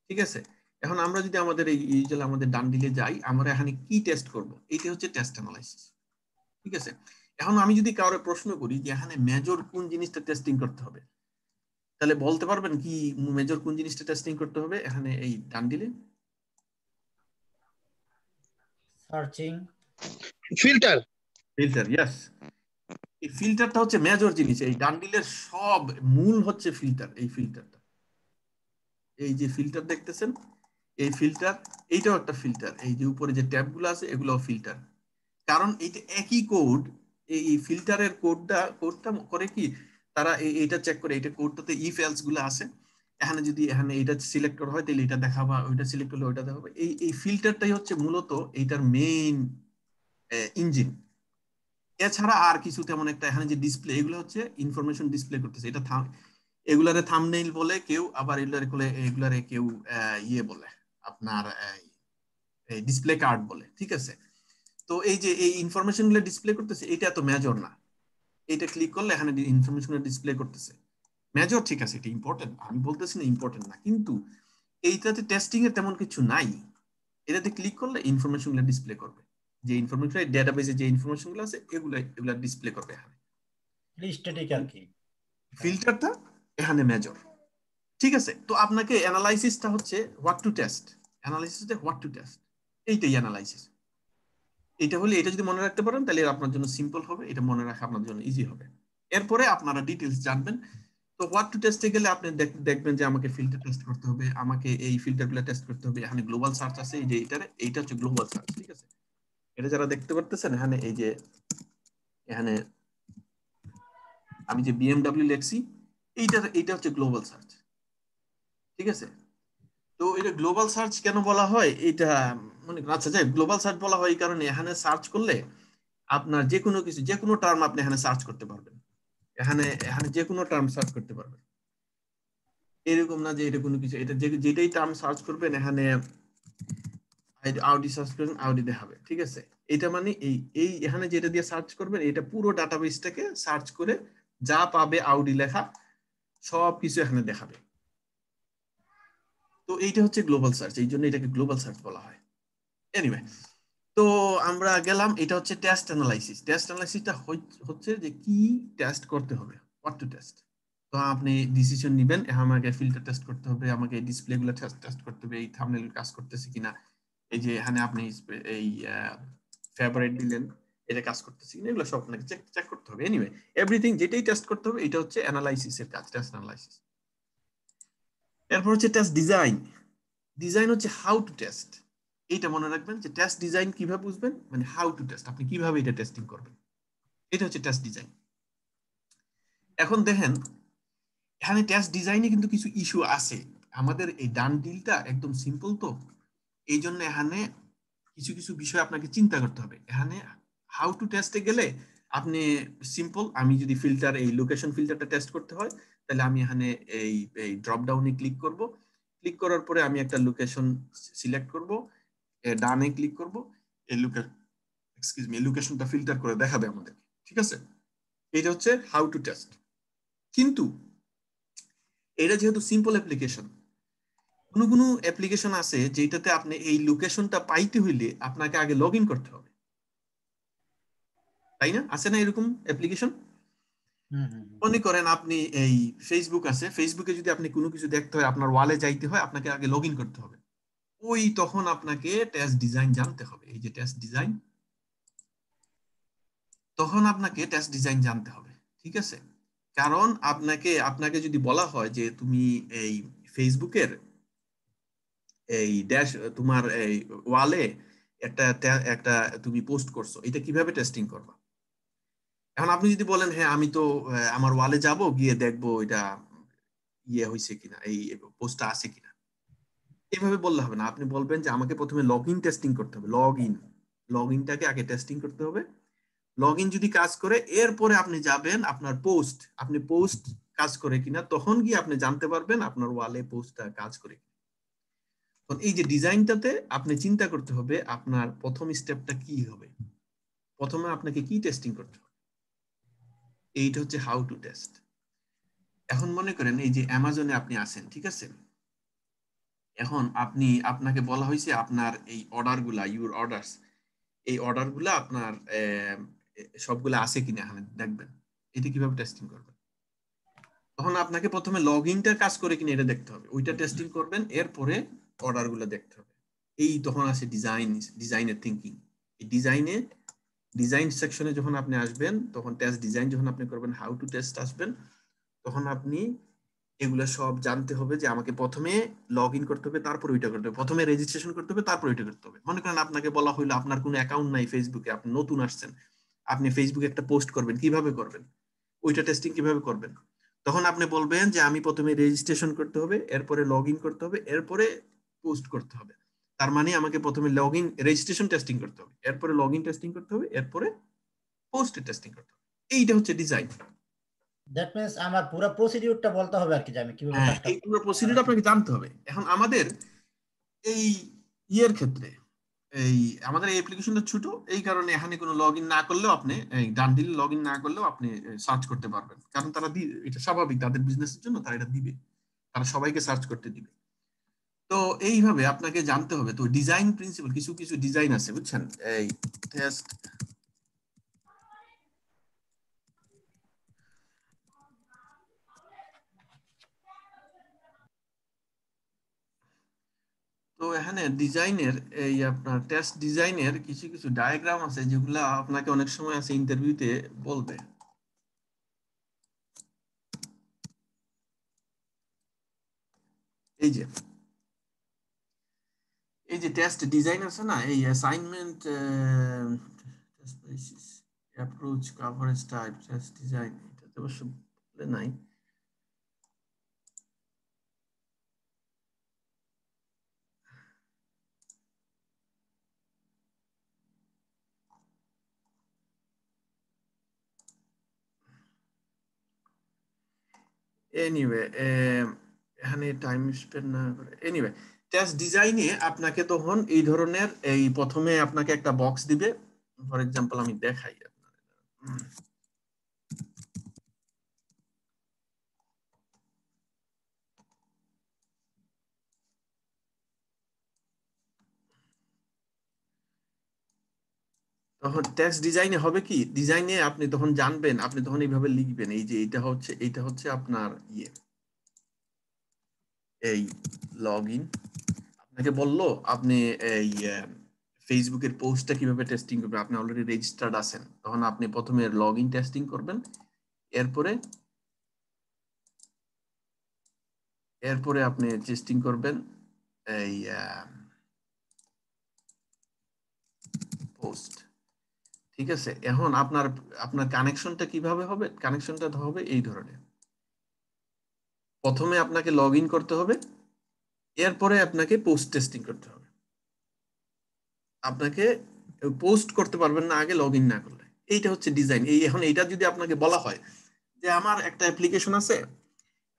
ঠিক আছে। এখন আমরা যদি আমাদের আমাদের ডান দিকে যাই, আমরা এখানে কি টেস্ট করব, এইটা হচ্ছে টেস্ট অ্যানালাইসিস, ঠিক আছে। এখন আমি যদি কারো প্রশ্ন করি যে এখানে মেজর কোন জিনিসটা টেস্টিং করতে হবে, তাহলে বলতে পারবেন কি মেজর কোন জিনিসটা টেস্টিং করতে হবে? এখানে এই ডান দিলে সার্চিং, ফিল্টার, ইয়েস, এই ফিল্টারটা হচ্ছে মেজর জিনিস। এই ডান দিলের সব মূল হচ্ছে ফিল্টার। এই ফিল্টারটা, এই যে ফিল্টার দেখতেছেন, এই ফিল্টার, এইটাও একটা ফিল্টার। এই যে উপরে যে ট্যাবগুলো আছে এগুলোও ফিল্টার। কারণ এইটা একই কোড, এই ফিল্টারের কোডটা করে কি তারা এইটা চেক করে, এইটা কোডটাতে ইফ এলস গুলো আছে, এখানে যদি এখানে এটা সিলেক্ট করা হয় তাহলে এটা দেখাবা, ওইটা সিলেক্ট করলে ওইটা দেখাবে। এই ফিল্টারটাই হচ্ছে মূলত এইটার মেইন ইঞ্জিন। এছাড়া আর কিছু তেমন একটা এখানে যে ডিসপ্লে, এগুলো হচ্ছে ইনফরমেশন ডিসপ্লে করতেছে। এটা এগুলারে থাম্বনেইল বলে কেউ, আবার এগুলারে কেউ ইয়ে বলে আপনার ডিসপ্লে কার্ড বলে, ঠিক আছে। তো এই যে এই ইনফরমেশন গুলো ডিসপ্লে করতেছে, এটা এত মেজর না। এটা ক্লিক করলে এখানে ইনফরমেশন ডিসপ্লে করতেছে, মেজর, ঠিক আছে, এটা ইম্পর্টেন্ট, আমি বলতেছি না ইম্পর্টেন্ট না, কিন্তু এইটাতে টেস্টিং এর তেমন কিছু নাই। এটাতে ক্লিক করলে ইনফরমেশন গুলো ডিসপ্লে করবে, যে ইনফরমেশন ডেটাবেসে যে ইনফরমেশন গুলো আছে এগুলা ডিসপ্লে করবে এখানে। স্ট্যাটিক আর কি, ফিল্টারটা এখানে মেজর, ঠিক আছে। তো আপনাকে অ্যানালাইসিসটা হচ্ছে হোয়াট টু টেস্ট, অ্যানালাইসিসটা হোয়াট টু টেস্ট, এইটাই অ্যানালাইসিস। এটা হলে, এটা যদি মনে রাখতে পারেন তাহলে আপনার জন্য সিম্পল হবে, এটা মনে রাখা আপনার জন্য ইজি হবে। এরপরে আপনারা ডিটেলস জানবেন। তো হোয়াট টু টেস্টে গেলে আপনি দেখবেন যে আমাকে ফিল্টার টেস্ট করতে হবে, আমাকে এই ফিল্টারগুলো টেস্ট করতে হবে। এখানে গ্লোবাল সার্চ আছে, এই যে এইটা হচ্ছে গ্লোবাল সার্চ, ঠিক আছে। এটা যারা দেখতে পারতেছেন এখানে, এই যে এখানে আমি যে বিএমডব্লিউ লেখছি, এইটা হচ্ছে গ্লোবাল সার্চ, ঠিক আছে। তো এটা গ্লোবাল সার্চ কেন বলা হয় এটা মনে করেন, আচ্ছা যাই, গ্লোবাল সার্চ বলা হয় এই কারণে এখানে সার্চ করলে আপনার যে কোনো কিছু, যে কোনো টার্ম আপনি এখানে সার্চ করতে পারবেন, এখানে যে কোনো টার্ম সার্চ করতে পারবেন। এরকম না যে এটা কোনো কিছু, এটা যেটাই টার্ম সার্চ করবেন এখানে আউডি সার্চ করবেন, আউডি দেখাবে, ঠিক আছে। এটা মানে এই এখানে যেটা দিয়ে সার্চ করবেন, এটা পুরো ডাটাবেসটাকে সার্চ করে যা পাবে আউডি লেখা সব কিছু এখানে দেখাবে। তো এইটা হচ্ছে গ্লোবাল সার্চ, এই জন্য এটাকে গ্লোবাল সার্চ বলা হয়। এনিওয়ে, তো আমরা গেলাম, এটা হচ্ছে টেস্ট অ্যানালাইসিস। টেস্ট অ্যানালাইসিসটা হচ্ছে যে কি টেস্ট করতে হবে, হোয়াট টু টেস্ট। তো আপনি ডিসিশন নেবেন, আমাকে ফিল্টার টেস্ট করতে হবে, আমাকে ডিসপ্লে গুলো টেস্ট করতে হবে, এই থাম্বনেল কাজ করতেছে কিনা, এই যে এখানে আপনি এই ফেভারিট দিলেন, এটা কাজ করতেছে কিনা, এগুলো সব আপনাকে চেক করতে হবে। এনিওয়ে, এভরিথিং যেটাই টেস্ট করতে হবে, এটা হচ্ছে অ্যানালাইসিসের কাজ, টেস্ট অ্যানালাইসিস। এরপর হচ্ছে টেস্ট ডিজাইন। ডিজাইন হচ্ছে হাউ টু টেস্ট। এইটা মনে রাখবেন যে টেস্ট ডিজাইন কিভাবে বুঝবেন, মানে হাউ টু টেস্ট, আপনি কিভাবে এটা টেস্টিং করবেন, এটা হচ্ছে টেস্ট ডিজাইন। এখন দেখেন এখানে টেস্ট ডিজাইনে কিন্তু কিছু ইস্যু আছে। আমাদের এই ডান ডিলটা একদম সিম্পল, তো এই জন্য এখানে কিছু কিছু বিষয় আপনাকে চিন্তা করতে হবে। এখানে হাউ টু টেস্টে গেলে আপনি সিম্পল, আমি যদি ফিল্টার, এই লোকেশন ফিল্টারটা টেস্ট করতে হয়, তাহলে আমি এখানে এই ড্রপ ডাউনে ক্লিক করব। ক্লিক করার পরে আমি একটা লোকেশন সিলেক্ট করব, ডানে ক্লিক করব, এই লোকেশনটা ফিল্টার করে দেখাবে আমাদের, ঠিক আছে। এটা হচ্ছে হাউ টু টেস্ট। কিন্তু এটা যেহেতু সিম্পল অ্যাপ্লিকেশন, কোনো অ্যাপ্লিকেশন আছে যেটাতে আপনি এই লোকেশনটা পাইতে হইলে আপনাকে আগে লগ ইন করতে হবে, তাই না? আছে না এরকম অ্যাপ্লিকেশন? মনে করেন আপনি এই ফেসবুক আছে, ফেসবুকে যদি আপনি কোনো কিছু দেখতে হয়, আপনার ওয়ালে যাইতে হয়, আপনাকে আগে লগ ইন করতে হবে। তখন আপনাকে টেস্ট ডিজাইন জানতে হবে, এই যে টেস্ট ডিজাইন, তখন আপনাকে টেস্ট ডিজাইন জানতে হবে, ঠিক আছে। কারণ আপনাকে যদি বলা হয় যে তুমি এই ফেসবুকের এই তোমার এই ওয়ালে একটা একটা তুমি পোস্ট করছো, এটা কিভাবে টেস্টিং করবা? এখন আপনি যদি বলেন হ্যাঁ আমি তো আমার ওয়ালে যাব, গিয়ে দেখবো এটা ইয়ে হয়েছে কিনা, এই পোস্টটা আছে কিনা, এভাবে বললে হবে না। আপনি বলবেন যে আমাকে প্রথমে লগ ইন টেস্টিং করতে হবে, লগ ইনটাকে আগে টেস্টিং করতে হবে। লগ ইন যদি কাজ করে, এরপরে আপনি যাবেন আপনার আপনি পোস্ট কাজ করে কিনা, তখন গিয়ে আপনি জানতে পারবেন আপনার ওয়ালে পোস্টটা কাজ করে কিনা। এই যে ডিজাইনটাতে আপনি চিন্তা করতে হবে আপনার প্রথম স্টেপটা কি হবে, প্রথমে আপনাকে কি টেস্টিং করতে হবে, এইটা হচ্ছে হাউ টু টেস্ট। এখন মনে করেন এই যে অ্যামাজনে আপনি আছেন, ঠিক আছে। এখন আপনাকে বলা হয়েছে আপনার এই অর্ডারগুলা, ইউর অর্ডারস, এই অর্ডারগুলা আপনার সবগুলা আছে কিনা এখানে দেখবেন। এটা কিভাবে টেস্টিং করবেন? তখন আপনাকে প্রথমে লগ ইনটা কাজ করে কিনা এটা দেখতে হবে, ওইটা টেস্টিং করবেন, এরপরে অর্ডারগুলো দেখতে হবে। তখন আসে ডিজাইনের থিঙ্কিং। এই ডিজাইন সেকশনে যখন আপনি আসবেন, তখন টেস্ট ডিজাইন যখন আপনি করবেন, হাউ টু টেস্ট আসবেন, তখন আপনি এগুলো সব জানতে হবে যে আমাকে প্রথমে লগ ইন করতে হবে, তারপর ওইটা করতে হবে, প্রথমে রেজিস্ট্রেশন করতে হবে, তারপর ওইটা করতে হবে। মনে করেন আপনাকে বলা হইলো আপনার কোনো অ্যাকাউন্ট নাই ফেসবুকে, আপনি নতুন আসছেন, আপনি ফেসবুকে একটা পোস্ট করবেন, কিভাবে করবেন, ওইটা টেস্টিং কিভাবে করবেন, তখন আপনি বলবেন যে আমি প্রথমে রেজিস্ট্রেশন করতে হবে, এরপরে লগ ইন করতে হবে, এরপরে পোস্ট করতে হবে। তার মানে আমাকে প্রথমে লগ ইন রেজিস্ট্রেশন টেস্টিং করতে হবে, এরপরে লগ ইন টেস্টিং করতে হবে, এরপরে পোস্ট টেস্টিং করতে হবে। এইটা হচ্ছে ডিজাইন। দ্যাট মিন্স আমার পুরো প্রসিডিউরটা বলতে হবে আর কি, যে আমি কিভাবে হ্যাঁ, কাজটা এই পুরো করব। প্রসিডিউর আপনাকে জানতে হবে। এখন আমাদের এই ইয়ের ক্ষেত্রে এই আমাদের এই অ্যাপ্লিকেশনটা ছোট, এই কারণে এখানে কোনো লগ ইন না করলেও আপনি এই ডান দিলে লগ ইন না করলেও আপনি সার্চ করতে পারবেন, কারণ তারা এটা স্বাভাবিক, তাদের বিজনেসের জন্য তারা এটা দিবে, তারা সবাইকে সার্চ করতে দিবে। তো এইভাবে আপনাকে জানতে হবে। তো ডিজাইন প্রিন্সিপাল, কিছু কিছু ডিজাইন আছে বুঝছেন, এই টেস্ট তো এখানে ডিজাইনের এই আপনার টেস্ট ডিজাইনের কিছু কিছু ডায়াগ্রাম আছে যেগুলা আপনাকে অনেক সময় আছে ইন্টারভিউতে বলবে। এই যে টেস্ট ডিজাইন আছে না, এই assignment test basis approach coverage type test design, এটাতে অবশ্য বলে নাই। এনিওয়ে এখানে টাইম স্পেন্ড না করে, এনিওয়ে টেস্ট ডিজাইনে আপনাকে তখন এই ধরনের এই প্রথমে আপনাকে একটা বক্স দিবে। ফর এক্সাম্পল আমি দেখাই আপনার, তখন টেক্সট ডিজাইনে হবে কি, ডিজাইনে আপনি তখন জানবেন, আপনি তখন এইভাবে লিখবেন, এই যে এটা হচ্ছে আপনার ইয়ে এই লগ ইন। আপনাকে বললো আপনি এই ফেসবুকের পোস্টটা কিভাবে টেস্টিং করবেন, আপনি অলরেডি রেজিস্টার্ড আছেন, তখন আপনি প্রথমে লগ ইন টেস্টিং করবেন, এরপরে আপনি টেস্টিং করবেন এই পোস্ট। ঠিক আছে, এখন আপনার কানেকশনটা কিভাবে হবে, কানেকশনটা হবে এই ধরনের, প্রথমে আপনাকে লগ ইন করতে হবে, এরপরে আপনাকে পোস্ট টেস্টিং করতে হবে। আপনাকে পোস্ট করতে পারবেন না আগে লগ ইন না করলে। এইটা হচ্ছে ডিজাইন। এখন এইটা যদি আপনাকে বলা হয় যে আমার একটা অ্যাপ্লিকেশন আছে,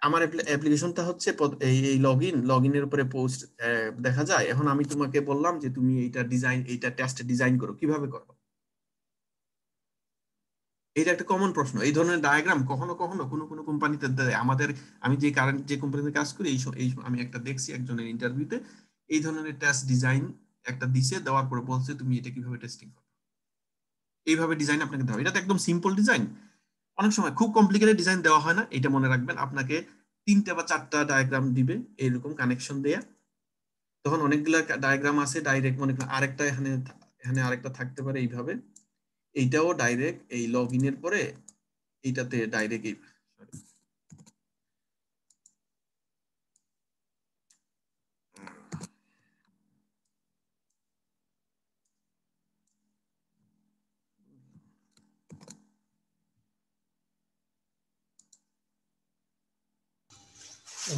আমার অ্যাপ্লিকেশনটা হচ্ছে এই লগ ইনের উপরে পোস্ট দেখা যায়, এখন আমি তোমাকে বললাম যে তুমি এইটা টেস্ট ডিজাইন করো, কিভাবে করো? এটা একটা কমন প্রশ্ন। এই ধরনের ডায়াগ্রাম কখনো কখনো কোনো কোনো কোম্পানিতে দেয়। আমি যে কারেন্ট যে কোম্পানিতে কাজ করি, আমি একটা দেখছি একজনের ইন্টারভিউতে এই ধরনের টেস্ট ডিজাইন একটা দিছে, দেওয়ার পরে বলছে তুমি এটা কিভাবে টেস্টিং করো, এইভাবে ডিজাইন আপনাকে দেওয়া। এটা তো একদম সিম্পল ডিজাইন। অনেক সময় খুব কমপ্লিকেটেড ডিজাইন দেওয়া হয় না, এটা মনে রাখবেন। আপনাকে 3টা বা 4টা ডায়াগ্রাম দিবে এরকম কানেকশন দেয়া, তখন অনেকগুলা ডায়াগ্রাম আছে ডাইরেক্ট, মনে করেন আরেকটা এখানে আরেকটা থাকতে পারে এইভাবে, এইটাও ডাইরেক্ট এই লগ ইনের পরে এইটাতে ডাইরেক্ট এই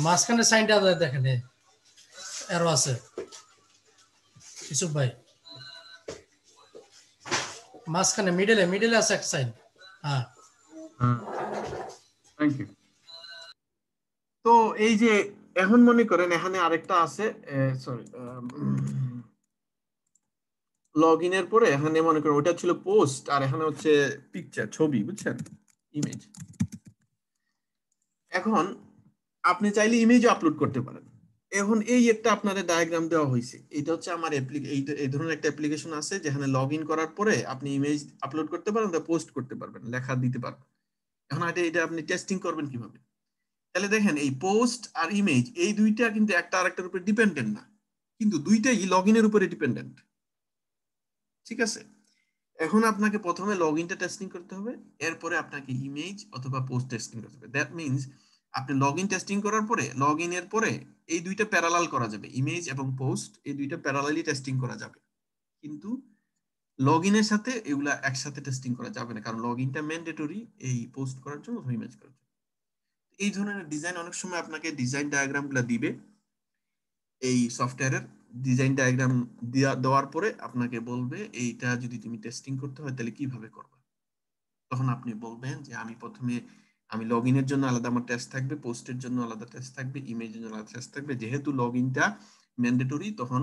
মাঝখানে সাইনটা দেখেন এরো আছে ইসুফ ভাই, মাঝখানে মিডলে আছে এক সাইন। হ্যাঁ, থ্যাংক ইউ। তো এই যে এখন মনে করেন এখানে আরেকটা আছে, সরি, লগ ইনের পরে এখানে মনে করেন ওটা ছিল পোস্ট, আর এখানে হচ্ছে পিকচার, ছবি, বুঝছেন, ইমেজ। এখন আপনি চাইলে ইমেজও আপলোড করতে পারেন। এখন এই একটা আপনাদের ডায়াগ্রাম দেওয়া হয়েছে, এটা হচ্ছে আমার এই ধরনের একটা অ্যাপ্লিকেশন আছে যেখানে লগ ইন করার পরে আপনি ইমেজ আপলোড করতে পারেন, পোস্ট করতে পারবেন, লেখা দিতে পারবেন। এখন এটা আপনি টেস্টিং করবেন কিভাবে? তাহলে দেখেন এই পোস্ট আর ইমেজ এই দুইটা কিন্তু একটা আরেকটার উপর ডিপেন্ডেন্ট না, কিন্তু দুইটাই লগ ইনের উপরে ডিপেন্ডেন্ট। ঠিক আছে, এখন আপনাকে প্রথমে লগ ইনটা টেস্টিং করতে হবে, এরপরে আপনাকে ইমেজ অথবা পোস্ট টেস্টিং করতে হবে। দ্যাট মিনস আপনি লগইন টেস্টিং করার পরে লগইনের পরে এই দুইটা প্যারালাল করা যাবে, ইমেজ এবং পোস্ট এই দুইটা প্যারালালি টেস্টিং করা যাবে, কিন্তু লগইনের সাথে এগুলা একসাথে টেস্টিং করা যাবে না, কারণ লগইনটা ম্যান্ডেটরি এই পোস্ট করার জন্য অথবা ইমেজ করার জন্য। এই ধরনের ডিজাইন অনেক সময় আপনাকে ডিজাইন ডায়াগ্রামগুলো দিবে, এই সফটওয়্যারের ডিজাইন ডায়াগ্রাম দেওয়ার পরে আপনাকে বলবে এইটা যদি তুমি টেস্টিং করতে হয় তাহলে কিভাবে করবে। তখন আপনি বলবেন যে আমি লগইনের জন্য আলাদা আমার টেস্ট থাকবে, পোস্টের জন্য আলাদা টেস্ট থাকবে, ইমেজের জন্য আলাদা টেস্ট থাকবে। যেহেতু লগইনটা ম্যান্ডেটরি তখন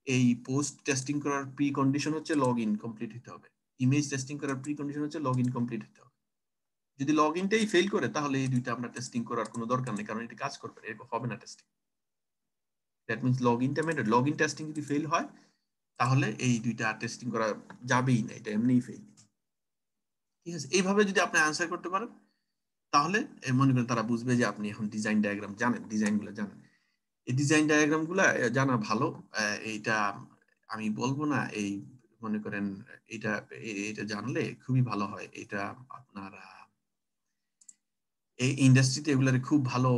এই পোস্ট টেস্টিং করার প্রি কন্ডিশন হচ্ছে লগইন কমপ্লিট হতে হবে, ইমেজ টেস্টিং করার প্রি কন্ডিশন হচ্ছে লগইন কমপ্লিট হতে হবে। যদি লগইনটাই ফেল করে তাহলে এই দুইটা আমরা টেস্টিং করার কোনো দরকার নেই, কারণ এটা কাজ করবে না, এরকম হবে না টেস্টিং। দ্যাট মিন্স লগইনটা ম্যান্ডেটরি, লগইন টেস্টিং যদি ফেল হয় তাহলে এই দুইটা টেস্টিং করা যাবেই না, এটা এমনিই ফেল। ঠিক আছে, এইভাবে যদি আপনি আনসার করতে পারেন তাহলে মনে করেন তারা বুঝবে যে আপনি এখন ডিজাইন ডায়াগ্রাম জানেন, ডিজাইনগুলো জানেন। এই ডিজাইন ডায়াগ্রামগুলো জানা ভালো, এইটা আমি বলবো না, এই মনে করেন এটা জানলে খুবই ভালো হয়। এটা আপনারা এই ইন্ডাস্ট্রিতে এগুলার খুব ভালো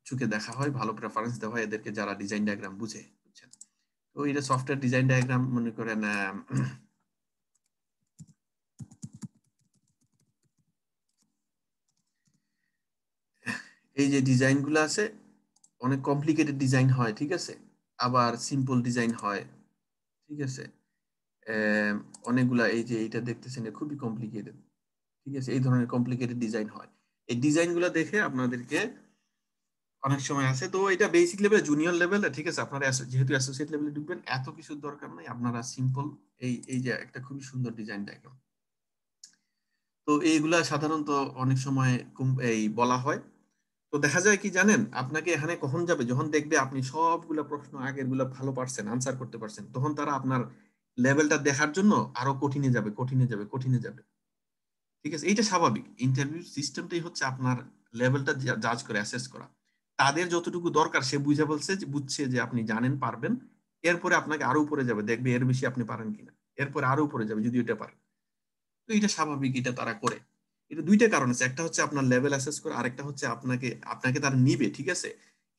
চোখে দেখা হয়, ভালো প্রেফারেন্স দেওয়া হয় এদেরকে যারা ডিজাইন ডায়াগ্রাম বুঝে, বুঝছেন। তো এটা সফটওয়্যার ডিজাইন ডায়াগ্রাম মনে করেন এই যে ডিজাইনগুলো আছে অনেক কমপ্লিকেটেড ডিজাইন হয়, ঠিক আছে, আবার সিম্পল ডিজাইন হয়, ঠিক আছে। অনেকগুলা এই যে এটা দেখতেছেন খুবই কমপ্লিকেটেড, ঠিক আছে, এই ধরনের কমপ্লিকেটেড ডিজাইন হয়। এই ডিজাইনগুলো দেখে আপনাদেরকে অনেক সময় আছে, তো এটা বেসিক লেভেল জুনিয়র লেভেলে, ঠিক আছে, আপনারা যেহেতু অ্যাসোসিয়েট লেভেলে ঢুকবেন এত কিছুর দরকার নাই, আপনারা সিম্পল এই যে একটা খুবই সুন্দর ডিজাইন ডায়াগ্রাম, তো এইগুলা সাধারণত অনেক সময় এই বলা হয়। তো দেখা যায় কি জানেন, আপনাকে এখানে কখন যাবে, যখন দেখবে আপনি সবগুলা প্রশ্ন আগের গুলা ভালো পারছেন, আনসার করতে পারছেন, তখন তারা আপনার লেভেলটা দেখার জন্য আরো কঠিনে যাবে, কঠিনে যাবে, কঠিনে যাবে। ঠিক আছে, এইটা স্বাভাবিক, ইন্টারভিউ সিস্টেমটাই হচ্ছে আপনার লেভেলটা জাজ করে অ্যাসেস করা। তাদের যতটুকু দরকার সে বুঝছে যে আপনি জানেন, পারবেন, এরপরে আপনাকে আরো উপরে যাবে, দেখবে এর বেশি আপনি পারেন কিনা, এরপরে আরো উপরে যাবে যদি এটা পারেন। তো এটা স্বাভাবিক, এটা তারা করে। এটা দুইটা কারণ আছে, একটা হচ্ছে আপনার লেভেল অ্যাসেস করে, আরেকটা হচ্ছে আপনাকে তারা নিবে, ঠিক আছে,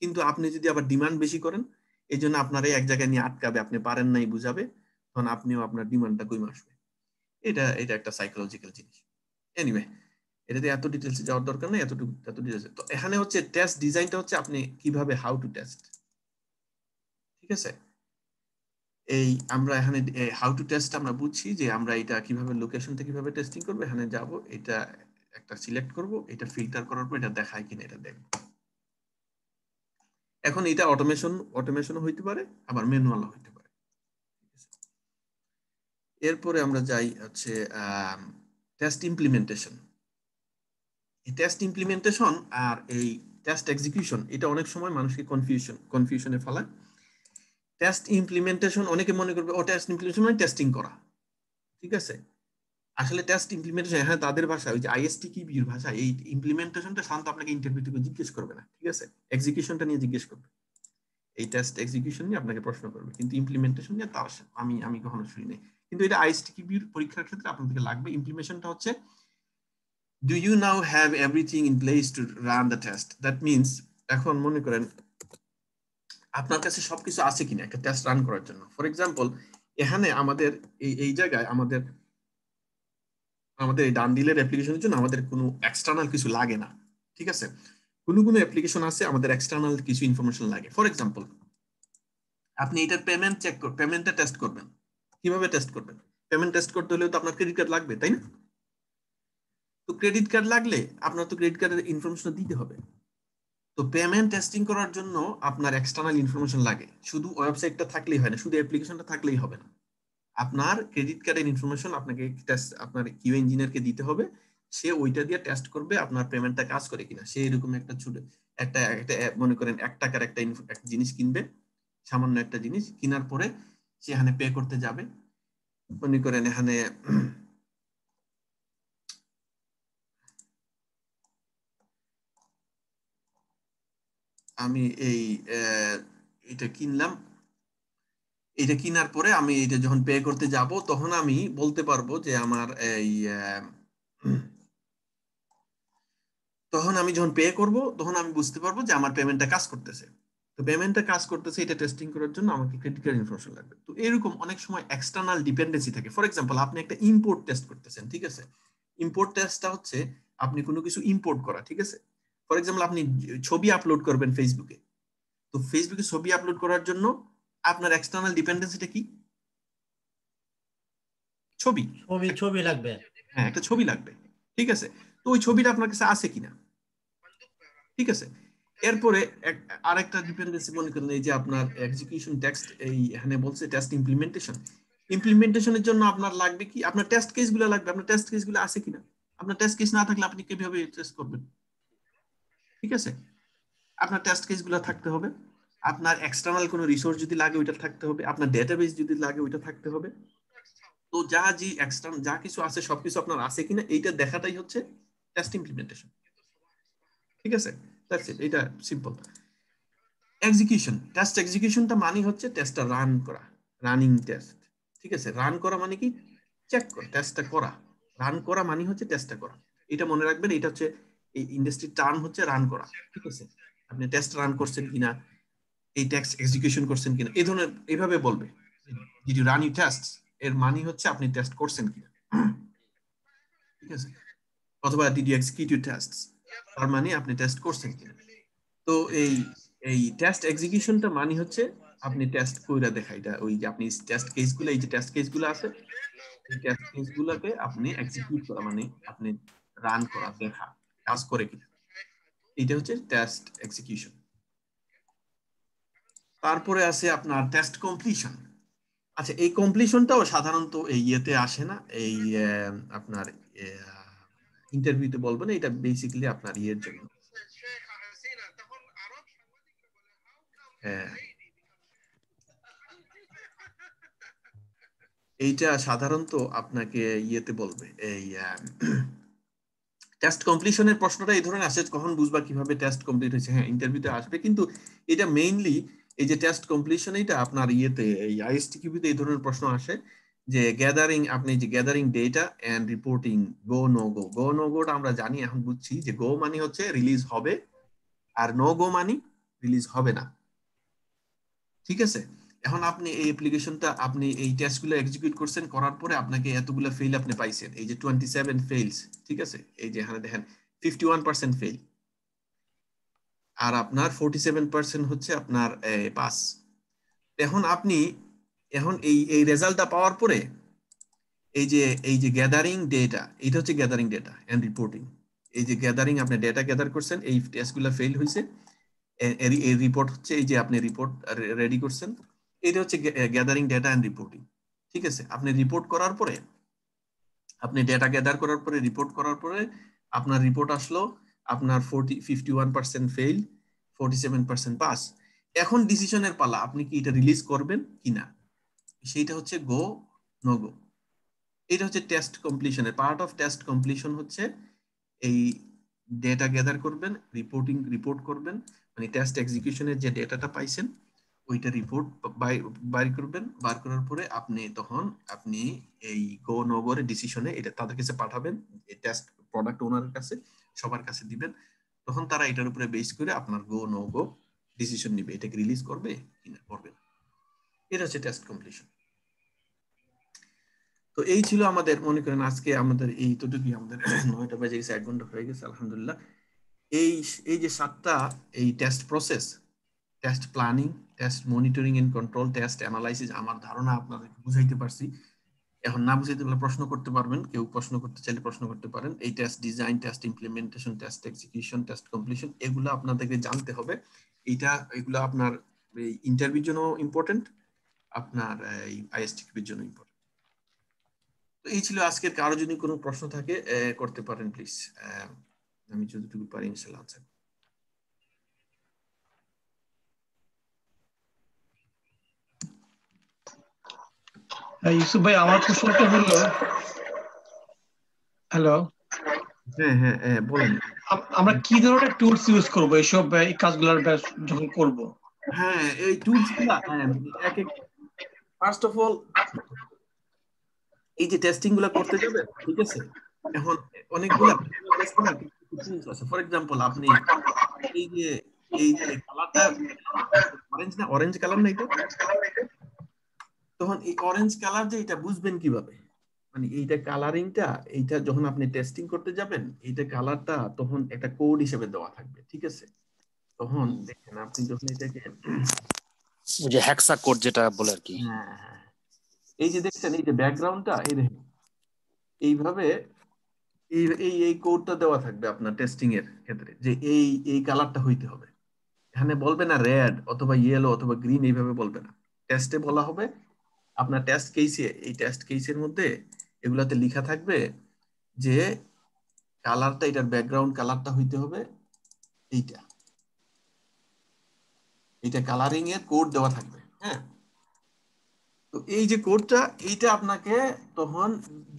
কিন্তু আপনি যদি আবার ডিমান্ড বেশি করেন এই জন্য আপনার এক জায়গায় নিয়ে আটকাবে, আপনি পারেন নাই বুঝাবে, তখন আপনিও আপনার ডিমান্ডটা কমে আসবে। এটা একটা সাইকোলজিক্যাল জিনিস। এনিওয়ে, এটাতে এত ডিটেলসে যাওয়ার দরকার নেই, এত ডিটেলসে। তো এখানে হচ্ছে টেস্ট ডিজাইনটা হচ্ছে আপনি কিভাবে হাউ টু টেস্ট, ঠিক আছে। এই আমরা এখানে হাউ টু টেস্ট আমরা বুঝছি যে আমরা এটা কিভাবে লোকেশনটা কিভাবে টেস্টিং করব, এখানে যাব, এটা একটা সিলেক্ট করব, এটা ফিল্টার করার পর এটা দেখায় কিনা এটা দেখব। এখন এটা অটোমেশনও হইতে পারে, আবার ম্যানুয়ালও হইতে পারে। এরপরে আমরা যাই হচ্ছে টেস্ট ইমপ্লিমেন্টেশন। এই টেস্ট ইমপ্লিমেন্টেশন আর এই টেস্ট এক্সিকিউশন এটা অনেক সময় মানুষকে কনফিউশনে ফেলায়। টেস্ট ইমপ্লিমেন্টেশন অনেকে মনে করবে ও টেস্ট ইমপ্লিমেন্টেশন মানে টেস্টিং করা, ঠিক আছে। আসলে টেস্ট ইমপ্লিমেন্টেশন, হ্যাঁ তাদের ভাষা, ওই যে আইএসটি কি বির ভাষা, এই ইমপ্লিমেন্টেশনটা শান্ত আপনাকে ইন্টারভিউ থেকে জিজ্ঞেস করবে না, ঠিক আছে, এক্সিকিউশনটা নিয়ে জিজ্ঞেস করবে, এই টেস্ট এক্সিকিউশন নিয়ে আপনাকে প্রশ্ন করবে, কিন্তু ইমপ্লিমেন্টেশন নিয়ে তার আমি কখনো শুনি নাই। কিন্তু এটা আইএসটি কি বির পরীক্ষার ক্ষেত্রে আপনাদেরকে লাগবে। ইমপ্লিমেন্টেশনটা হচ্ছে do you now have everything in place to run the test? That means এখন মনে করেন আপনার কাছে সবকিছু আছে কিনা একটা টেস্ট রান করার জন্য। ফর এক্সাম্পল এখানে আমাদের এই জায়গায় আমাদের এই ডান ডিলের অ্যাপ্লিকেশনের জন্য আমাদের কোনো এক্সটার্নাল কিছু লাগে না, ঠিক আছে। কোনো অ্যাপ্লিকেশন আছে আমাদের এক্সটার্নাল কিছু ইনফরমেশন লাগে। ফর এক্সাম্পল আপনি এটার পেমেন্টটা টেস্ট করবেন, কিভাবে টেস্ট করবেন? পেমেন্ট টেস্ট করতে হলে তো আপনার ক্রেডিট কার্ড লাগবে, তাই না? তো ক্রেডিট কার্ড লাগলে আপনার তো ক্রেডিট কার্ডের ইনফরমেশন দিতে হবে। তো পেমেন্ট টেস্টিং করার জন্য আপনার এক্সটার্নাল ইনফরমেশন লাগে, শুধু ওয়েবসাইটটা থাকলেই হয় না, শুধু অ্যাপ্লিকেশনটা থাকলেই হবে না, আপনার ক্রেডিট কার্ডের ইনফরমেশন আপনাকে আপনার কিউ ইঞ্জিনিয়ারকে দিতে হবে, সে ওইটা দিয়ে টেস্ট করবে আপনার পেমেন্টটা কাজ করে কিনা। সে এরকম একটা একটা মনে করেন 1 টাকার একটা জিনিস কিনবে, সামান্য একটা জিনিস কেনার পরে সে এখানে পে করতে যাবে, মনে করেন এখানে আমি এটা কিনলাম, এটা কেনার পরে আমি এটা যখন পে করতে যাব তখন আমি বলতে পারবো যে আমার এই তখন আমি যখন পে করব তখন আমি বুঝতে পারবো যে আমার পেমেন্টটা কাজ করতেছে। তো পেমেন্টটা কাজ করতেছে এটা টেস্টিং করার জন্য আমাকে ক্রিটিক্যাল ইনফরমেশন লাগবে। তো এরকম অনেক সময় এক্সটার্নাল ডিপেন্ডেন্সি থাকে। ফর এক্সাম্পল আপনি একটা ইম্পোর্ট টেস্ট করতেছেন, ঠিক আছে? ইম্পোর্ট টেস্টটা হচ্ছে আপনি কোনো কিছু ইম্পোর্ট করা, ঠিক আছে? ফর এক্সাম্পল আপনি ছবি আপলোড করবেন ফেসবুকে। তো ফেসবুকে ছবি আপলোড করার জন্য আপনার এক্সটার্নাল ডিপেন্ডেন্সিটা কি? ছবি। ছবি লাগবে। হ্যাঁ, একটা ছবি লাগবে, ঠিক আছে? তো ওই ছবিটা আপনার কাছে আছে কিনা, ঠিক আছে? এরপরে আরেকটা ডিপেন্ডেন্সি মনে করেন এই যে আপনার এক্সিকিউশন টেক্সট, এই এখানে বলছে টেস্ট ইমপ্লিমেন্টেশন। ইমপ্লিমেন্টেশনের জন্য আপনার লাগবে কি? আপনার টেস্ট কেসগুলো লাগবে। আপনার টেস্ট কেসগুলো আছে কিনা? আপনার টেস্ট কেস না থাকলে আপনি কিভাবে টেস্ট করবেন, ঠিক আছে? আপনার টেস্ট কেসগুলো থাকতে হবে। আপনার এক্সটার্নাল কোনো রিসোর্স যদি লাগে ওইটা থাকতে হবে। আপনার ডেটাবেস যদি লাগে ওইটা থাকতে হবে। তো যা কিছু আছে সবকিছু আপনার আছে কিনা এইটা দেখাটাই হচ্ছে টেস্ট ইমপ্লিমেন্টেশন, ঠিক আছে? দ্যাটস ইট, এটা সিম্পল। এক্সিকিউশন, টেস্ট এক্সিকিউশনটা মানে হচ্ছে টেস্টটা রান করা, রানিং টেস্ট, ঠিক আছে? রান করা মানে কি? চেক করা, টেস্টটা করা। রান করা মানে হচ্ছে টেস্টটা করা। এটা মনে রাখবেন, এটা হচ্ছে এই ইন্ডাস্ট্রি টার্ম হচ্ছে রান করা, ঠিক আছে? আপনি টেস্ট রান করছেন কিনা, এই টেস্ট এক্সিকিউশন করছেন কিনা, এই ধরনের এইভাবে বলবে। Did you run you test, এর মানে হচ্ছে আপনি টেস্ট করছেন কিনা, ঠিক আছে? অথবা did you execute you test, তার মানে আপনি টেস্ট করছেন কিনা। তো এই এই টেস্ট এক্সিকিউশনটা মানে হচ্ছে আপনি টেস্ট কইরা দেখা। এটা ওই যে আপনি টেস্ট কেসগুলো, এই যে টেস্ট কেসগুলো আছে এই টেস্ট কেসগুলোকে আপনি এক্সিকিউট করা, মানে আপনি রান করা, দেখা কাজ করে কিনা, এটা হচ্ছে টেস্ট এক্সিকিউশন। তারপরে আছে আপনার টেস্ট কমপ্লিশন। আচ্ছা, এই কমপ্লিশনটাও সাধারণত এই ইয়েতে আসে না, এই আপনার ইন্টারভিউতে বলবেন। এটা বেসিক্যালি আপনার ইয়ের জন্য, এইটা সাধারণত আপনাকে ইয়েতে বলবে, এই টেস্ট কমপ্লিশনের প্রশ্নটা এই ধরনের আসে, কখন বুঝবা কিভাবে টেস্ট কমপ্লিট হয়েছে? হ্যাঁ, ইন্টারভিউতে আসবে, কিন্তু এটা মেইনলি এই যে টেস্ট কমপ্লিশন, এটা আপনার ইয়েতে এই আইএসটিকিউতে এই ধরনের প্রশ্ন আসে যে গ্যাদারিং, আপনি যে gathering data and reporting go no go. Go no গোটা আমরা জানি, এখন বুঝছি যে গো মানে হচ্ছে রিলিজ হবে, আর নো গো মানে রিলিজ হবে না, ঠিক আছে? এখন আপনি এই অ্যাপ্লিকেশনটা, আপনি এই টেস্টগুলো এক্সিকিউট করছেন, করার পরে আপনাকে এতগুলো ফেল আপনি পাইছেন, এই যে 27 ফেইলস, ঠিক আছে? এই যে এখানে দেখেন 51% ফেল, আর আপনার 47% হচ্ছে আপনার পাস। এখন আপনি এই রেজাল্টটা পাওয়ার পরে এই যে গ্যাদারিং ডেটা, এটা হচ্ছে গ্যাদারিং ডেটা এন্ড রিপোর্টিং। এই যে গ্যাদারিং, আপনি ডেটা গ্যাদার করছেন, এই টেস্টগুলো ফেল হয়েছে, এই রিপোর্ট হচ্ছে এই যে আপনি রিপোর্ট রেডি করছেন, এটা হচ্ছে গ্যাদারিং ডেটা এন্ড রিপোর্টিং, ঠিক আছে? আপনি রিপোর্ট করার পরে, আপনি ডেটা গ্যাদার করার পরে, রিপোর্ট করার পরে আপনার রিপোর্ট আসলো, আপনার 51% ফেল, 47% পাস। এখন ডিসিশনের পালা, আপনি কি এটা রিলিজ করবেন কিনা, সেইটা হচ্ছে গো নো গো। এটা হচ্ছে টেস্ট কমপ্লিশনের পার্ট অফ টেস্ট কমপ্লিশন, হচ্ছে এই ডেটা গ্যাদার করবেন, রিপোর্ট করবেন, মানে টেস্ট এক্সিকিউশনের যে ডেটাটা পাইছেন ওইটা রিপোর্ট বার করবেন। বার করার পরে আপনি এই গো নো গো এর ডিসিশনে এটা তাদের কাছে পাঠাবেন, এই টেস্ট প্রোডাক্ট ওনারের কাছে, সবার কাছে দিবেন। তখন তারা এটার উপরে বেস করে আপনার গো নো গো ডিসিশন নিবে, এটাকে রিলিজ করবে কিনা করবে না। এটা হচ্ছে টেস্ট কমপ্লিশন। তো এই ছিল আমাদের, মনে করেন আজকে আমাদের এইটুকুই, আমাদের 9টা বাজে গেছে, 1 ঘন্টা হয়ে গেছে আলহামদুলিল্লাহ। এই যে 7টা এই test process, test planning, test monitoring and control, test analysis, আমার ধারণা আপনাদেরকে বুঝাইতে পারছি। এখন না বুঝাইতে পারলে প্রশ্ন করতে পারবেন, কেউ প্রশ্ন করতে চাইলে প্রশ্ন করতে পারেন। এই test design, test implementation, test execution, test completion, এগুলো আপনাদেরকে জানতে হবে। এগুলো আপনার ইন্টারভিউর জন্য ইম্পর্টেন্ট, আপনার এই আইএসটিকিউর জন্য ইম্পর্টেন্ট। তো এই ছিল আজকের। কারো যদি কোনো প্রশ্ন থাকে করতে পারেন প্লিজ, আমি যতটুকু পারি ইনশাআল্লাহ আনসার। ইউসুফ ভাই, আমার প্রশ্নটা হলো, হ্যালো, হ্যাঁ হ্যাঁ বলেন। আমরা কি ধরনের টুলস ইউজ করব এইসব এই কাজগুলোর যখন করব? হ্যাঁ, এই টুলস গুলা ফার্স্ট অফ অল এই যে টেস্টিং গুলা করতে যাবে, ঠিক আছে? এখন অনেকগুলা টুলস আছে। ফর এক্সাম্পল আপনি এই যে কালারটা অরেঞ্জ না, অরেঞ্জ কালার না এটা, তখন এই অরেঞ্জ কালার যে এটা বুঝবেন কিভাবে, মানে এইটা কালারিংটা, এইটা যখন আপনি টেস্টিং করতে যাবেন এইটা কালারটা তখন একটা কোড হিসেবে দেওয়া থাকবে, ঠিক আছে? তখন দেখেন আপনি যখন এটাকে ওই যে হেক্সা কোড যেটা বলে আর কি, হ্যাঁ, এই যে দেখছেন এই যে ব্যাকগ্রাউন্ডটা, এই দেখেন এইভাবে এই এই এই কোডটা দেওয়া থাকবে আপনার টেস্টিং এর ক্ষেত্রে, যে এই কালারটা হইতে হবে। এখানে বলবে না রেড অথবা ইয়েলো অথবা গ্রিন, এইভাবে বলবে না। টেস্টে বলা হবে আপনার টেস্ট কেসে, এই টেস্ট কেসের মধ্যে এগুলাতে লেখা থাকবে যে কালারটা, এটার ব্যাকগ্রাউন্ড কালারটা হইতে হবে এইটা, এইটা কালারিং এর কোড দেওয়া থাকবে। হ্যাঁ, তো এই যে কোডটা, এইটা আপনাকে তখন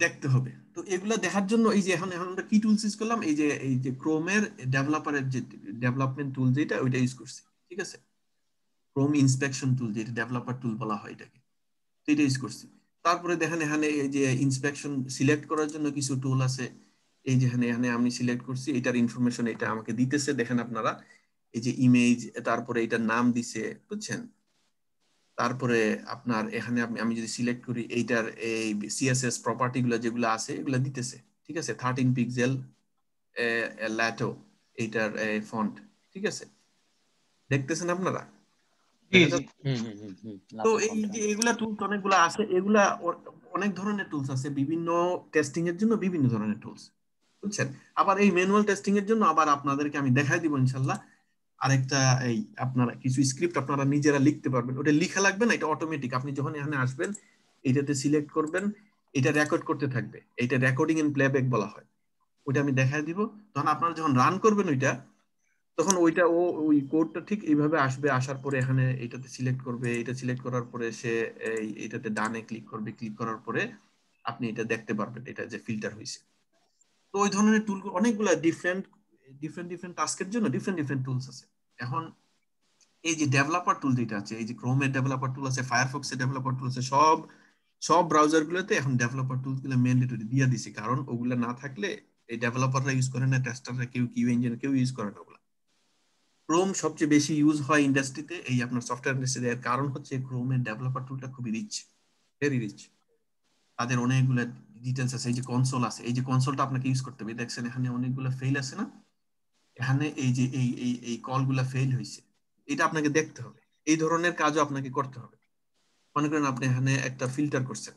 দেখতে হবে। তো এগুলা দেখার জন্য এই যে এখন আমরা কি টুলস ইউজ করলাম, এই যে ক্রোমের ডেভেলপারের যে ডেভেলপমেন্ট টুল যেটা, ওইটা ইউজ করছি, ঠিক আছে? ক্রোম ইন্সপেকশন টুল, যেটা ডেভেলপার টুল বলা হয় এটাকে, এটা ইউজ করছি। তারপরে দেখেন এখানে এই যে ইন্সপেকশন সিলেক্ট করার জন্য কিছু টুল আছে, এই যে এখানে আমি সিলেক্ট করছি, এটার ইনফরমেশন এটা আমাকে দিতেছে, দেখেন আপনারা এই যে ইমেজ, তারপরে এটার নাম দিছে, বুঝছেন? তারপরে আপনার এখানে আমি যদি সিলেক্ট করি, এইটার এই সিএসএস প্রপার্টি গুলো যেগুলো আছে এগুলো দিতেছে, ঠিক আছে? 13 পিক্সেল ল্যাটো এইটার ফন্ট, ঠিক আছে? দেখতেছেন আপনারা? তো এই যে এগুলা টুলস অনেকগুলো আছে, এগুলা অনেক ধরনের টুলস আছে, বিভিন্ন টেস্টিং এর জন্য বিভিন্ন ধরনের টুলস, বুঝছেন? আবার এই ম্যানুয়াল টেস্টিং এর জন্য আবার আপনাদেরকে আমি দেখাই দিব ইনশাল্লাহ আরেকটা, এই আপনারা কিছু স্ক্রিপ্ট আপনারা নিজেরা লিখতে পারবেন। ওটা লেখা লাগবে না, এটা অটোমেটিক। আপনি যখন এখানে আসবেন এটাতে সিলেক্ট করবেন, এটা রেকর্ড করতে থাকবে, এটা রেকর্ডিং এন্ড প্লেব্যাক বলা হয়। ওইটা আমি দেখাই দিব, তখন আপনারা যখন রান করবেন ওইটা, তখন ওইটা ওই কোডটা ঠিক এইভাবে আসবে। আসার পরে এখানে এটাতে সিলেক্ট করবে, এটা সিলেক্ট করার পরে সে এটাতে ডানে ক্লিক করবে, ক্লিক করার পরে আপনি এটা দেখতে পারবেন এটা যে ফিল্টার হয়েছে। তো ওই ধরনের টুল অনেকগুলা ডিফারেন্ট ডিফারেন্ট টাস্কের জন্য ডিফারেন্ট টুলস আছে। এখন এই যে ডেভেলপার টুল যেটা আছে, এই যে ক্রোমের ডেভেলপার টুল আছে, ফায়ারফক্সের ডেভেলপার টুল আছে, সব ব্রাউজার গুলোতে এখন ডেভেলপার টুলস গুলো ম্যান্ডেটরি দিয়ে দিছে, কারণ ওগুলা না থাকলে এই ডেভেলপাররা ইউজ করে না, টেস্টাররা কেউ ইঞ্জিনিয়ার কেউ ইউজ করে না ওগুলা। ক্রোম সবচেয়ে বেশি ইউজ হয় ইন্ডাস্ট্রিতে, এই আপনার সফটওয়্যার ইন্ডাস্ট্রিতে। এর কারণ হচ্ছে ক্রোমের ডেভেলপার টুলটা খুবই রিচ, ভেরি রিচ। তাদের অনেকগুলো ডিটেলস আছে, এই যে কনসোল আছে, এই যে কনসোলটা আপনাকে ইউজ করতে হবে। দেখছেন এখানে অনেকগুলো ফেল আছে না, এখানে এই যে এই কলগুলা ফেল হয়েছে, এটা আপনাকে দেখতে হবে। এই ধরনের কাজও আপনাকে করতে হবে। মনে করেন আপনি এখানে একটা ফিল্টার করছেন,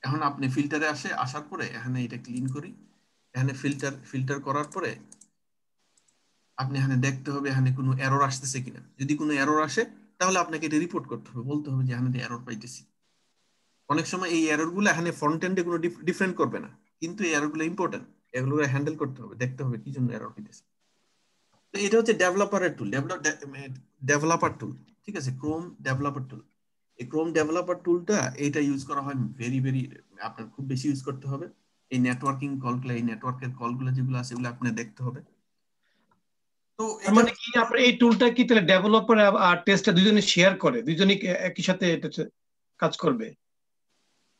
এখন আপনি ফিল্টারে আসার পরে এখানে এটা ক্লিন করি, এখানে ফিল্টার করার পরে আপনি এখানে দেখতে হবে এখানে কোনো এরর আসতেছে কিনা। যদি কোনো এরর আসে তাহলে আপনাকে এটা রিপোর্ট করতে হবে, বলতে হবে যে এখানে এরর পাইতেছি। অনেক সময় এই এরর গুলো এখানে ফ্রন্ট এন্ডে কোনো ডিফারেন্ট করবে না, কিন্তু এই এরর গুলো ইম্পর্টেন্ট, এগুলো হ্যান্ডেল করতে হবে, দেখতে হবে কি জন্য এরর হইতেছে। তো এটা হচ্ছে ডেভেলপারের টুল, ডেভেলপার টুল, ঠিক আছে? ক্রোম ডেভেলপার টুল। এই ক্রোম ডেভেলপার টুলটা এইটা ইউজ করা হয় ভেরি আপনার খুব বেশি ইউজ করতে হবে। এই নেটওয়ার্কিং কলগুলো, এই নেটওয়ার্কের কলগুলো যেগুলো আছে এগুলো আপনি দেখতে হবে। তো মানে কি আপনার এই টুলটা কি তাহলে ডেভেলপার আর টেস্টার দুজনে শেয়ার করে, দুজনে একই সাথে এটা কাজ করবে?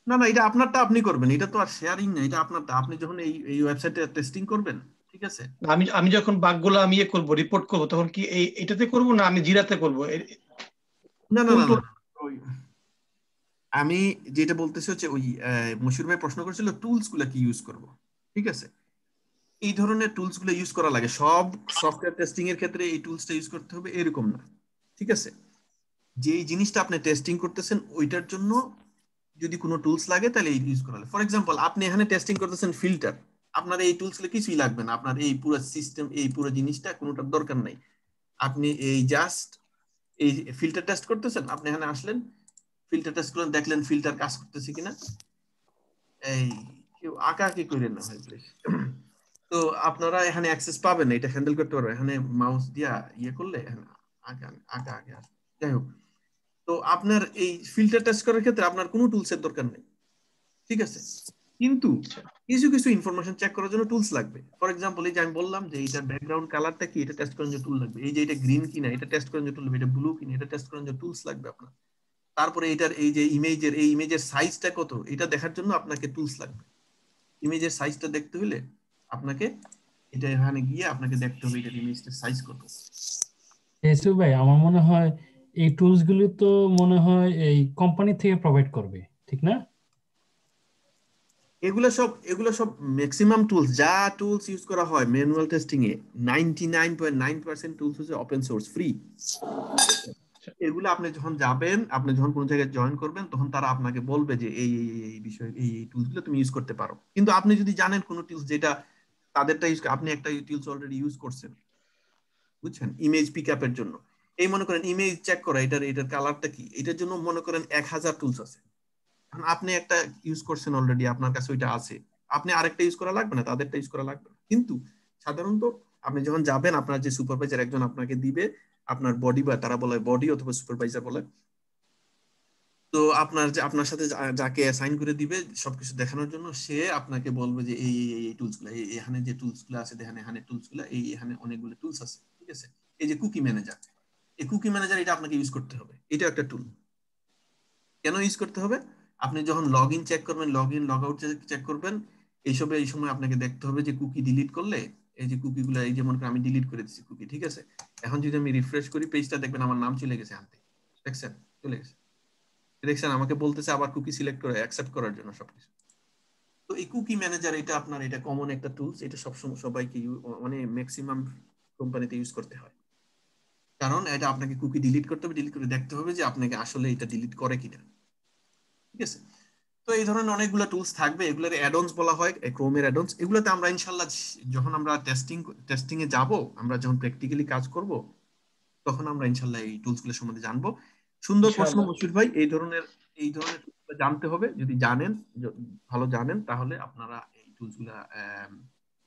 না, এটা আপনারটা আপনি করবেন, এটা তো আর শেয়ারিং না, এটা আপনারটা। আপনি যখন এই ওয়েবসাইটে টেস্টিং করবেন, ঠিক আছে? আমি যখন বাগগুলো আমি করব, রিপোর্ট করব, তখন কি এটাতে করব না আমি জিরাতে করব? না, আমি যেটা বলতেছি হচ্ছে ওই মশিউর ভাই প্রশ্ন করেছিল টুলস গুলা কি ইউজ করব, ঠিক আছে? এই ধরনের টুলস গুলো ইউজ করা লাগে। সব সফটওয়্যার টেস্টিং এর ক্ষেত্রে এই টুলসটা ইউজ করতে হবে এরকম না, ঠিক আছে? যেই জিনিসটা আপনি টেস্টিং করতেছেন ওইটার জন্য যদি কোনো টুলস লাগে তাহলে এই ইউজ করা লাগে। ফর এক্সাম্পল আপনি এখানে টেস্টিং করতেছেন ফিল্টার, আপনার এই টুলস গুলো কিছুই লাগবে না, আপনার এই পুরো সিস্টেম, এই পুরো জিনিসটা কোনোটার দরকার নাই। আপনি এই জাস্ট এই ফিল্টার টেস্ট করতেছেন, আপনি এখানে আসলেন, ফিল্টার টেস্ট করলেন, দেখলেন ফিল্টার কাজ করতেছে কিনা। এই কেউ আঁকাআঁকি করেন না ভাই প্লিজ। তো আপনারা এখানে অ্যাক্সেস পাবেন, এটা হ্যান্ডেল করতে পারবেন। এখানে মাউস দিয়া ইয়ে করলে আঁকা আগে আসবে। যাই হোক, তো আপনার এই ফিল্টার টেস্ট করার ক্ষেত্রে আপনার কোনো টুলসের দরকার নেই, ঠিক আছে? কিন্তু কিছু ইনফরমেশন চেক করার জন্য টুলস লাগবে। ফর এক্সাম্পল এই যে আমি বললাম যে এইটার ব্যাকগ্রাউন্ড কালারটা কি, এটা টেস্ট করার জন্য টুল লাগবে। এই যে এটা গ্রিন কিনা, এটা টেস্ট করার জন্য টুল লাগবে। এটা ব্লু কিনা, এটা টেস্ট করার জন্য টুলস লাগবে আপনার। তারপরে এটার এই যে ইমেজের সাইজটা কত, এটা দেখার জন্য আপনাকে টুলস লাগবে। ইমেজের সাইজটা দেখতে হলে আপনাকে এটা এখানে গিয়ে আপনাকে দেখতে হবে এটা ইমেজটা সাইজ কত। এসু ভাই আমার মনে হয় এই টুলস গুলি তো মনে হয় এই কোম্পানি থেকে প্রোভাইড করবে, ঠিক না? এগুলো সব ম্যাক্সিমাম টুলস, যা টুলস ইউজ করা হয় ম্যানুয়াল টেস্টিং এ 99.9% টুলস হচ্ছে ওপেন সোর্স ফ্রি। এগুলো আপনি যখন যাবেন, আপনি যখন কোনো জায়গায় জয়েন করবেন, তখন তারা আপনাকে বলবে যে এই বিষয় এই টুলস গুলো তুমি ইউজ করতে পারো। কিন্তু আপনি যদি জানেন কোনো টুলস যেটা তাদেরটা ইউজ, আপনি একটা টুলস অলরেডি ইউজ করছেন, বুঝছেন, ইমেজ পিক আপের জন্য, এই মনে করেন ইমেজ চেক করা, এটার কালারটা কি, এটার জন্য মনে করেন 1000 টুলস আছে। আপনি একটা ইউজ করছেন অলরেডি, আপনার কাছে ওইটা আছে, আপনি আরেকটা ইউজ করা লাগবে না, তাদেরটা ইউজ করা লাগবে না। কিন্তু সাধারণত আপনি যখন যাবেন, আপনার যে সুপারভাইজার একজন আপনাকে দিবে, আপনার বডি বা তারা বলে বডি অথবা সুপারভাইজার বলে, তো আপনার সাথে যাকে অ্যাসাইন করে দিবে সবকিছু দেখানোর জন্য, সে আপনাকে বলবে যে এই টুলস গুলো, এখানে যে টুলস গুলো আছে দেখেন, এখানে টুলস গুলো এখানে অনেকগুলো টুলস আছে, ঠিক আছে। এই যে কুকি ম্যানেজার, এই কুকি ম্যানেজার এটা আপনাকে ইউজ করতে হবে, এটা একটা টুল। কেন ইউজ করতে হবে? আপনি যখন লগ ইন চেক করবেন, log in log out check করবেন, এই সময় আপনাকে দেখতে হবে যে কুকি ডিলিট করলে, এই যে কুকি গুলো, এই যেমন আমি ডিলিট করে দিচ্ছি কুকি, ঠিক আছে। এখন যদি আমি রিফ্রেশ করি পেজটা, দেখবেন আমার নাম চলে গেছে হাতে, দেখছেন, চলে গেছে, দেখছেন, আমাকে বলতেছে আবার কুকি সিলেক্ট করে অ্যাকসেপ্ট করার জন্য সবকিছু। তো এই কুকি ম্যানেজার এটা আপনার, এটা কমন একটা টুলস, এটা সবসময় সবাইকে মানে ম্যাক্সিমাম কোম্পানিতে ইউজ করতে হয়, কারণ এটা আপনাকে কুকি ডিলিট করতে হবে, ডিলিট করে দেখতে হবে যে আপনাকে আসলে এটা ডিলিট করে কিনা, ঠিক আছে। তো এই ধরনের অনেকগুলো টুলস থাকবে, এগুলোর অ্যাডঅনস বলা হয়, ক্রোমের অ্যাডঅনস। এগুলোতে আমরা ইনশাআল্লাহ যখন আমরা টেস্টিং এ যাব, আমরা যখন প্র্যাকটিক্যালি কাজ করব, তখন আমরা ইনশাআল্লাহ এই টুলস গুলো সম্বন্ধে জানবো। সুন্দর প্রশ্ন মশির ভাই, এই ধরনের জানতে হবে, যদি জানেন, ভালো জানেন, তাহলে আপনারা এই টুলস গুলা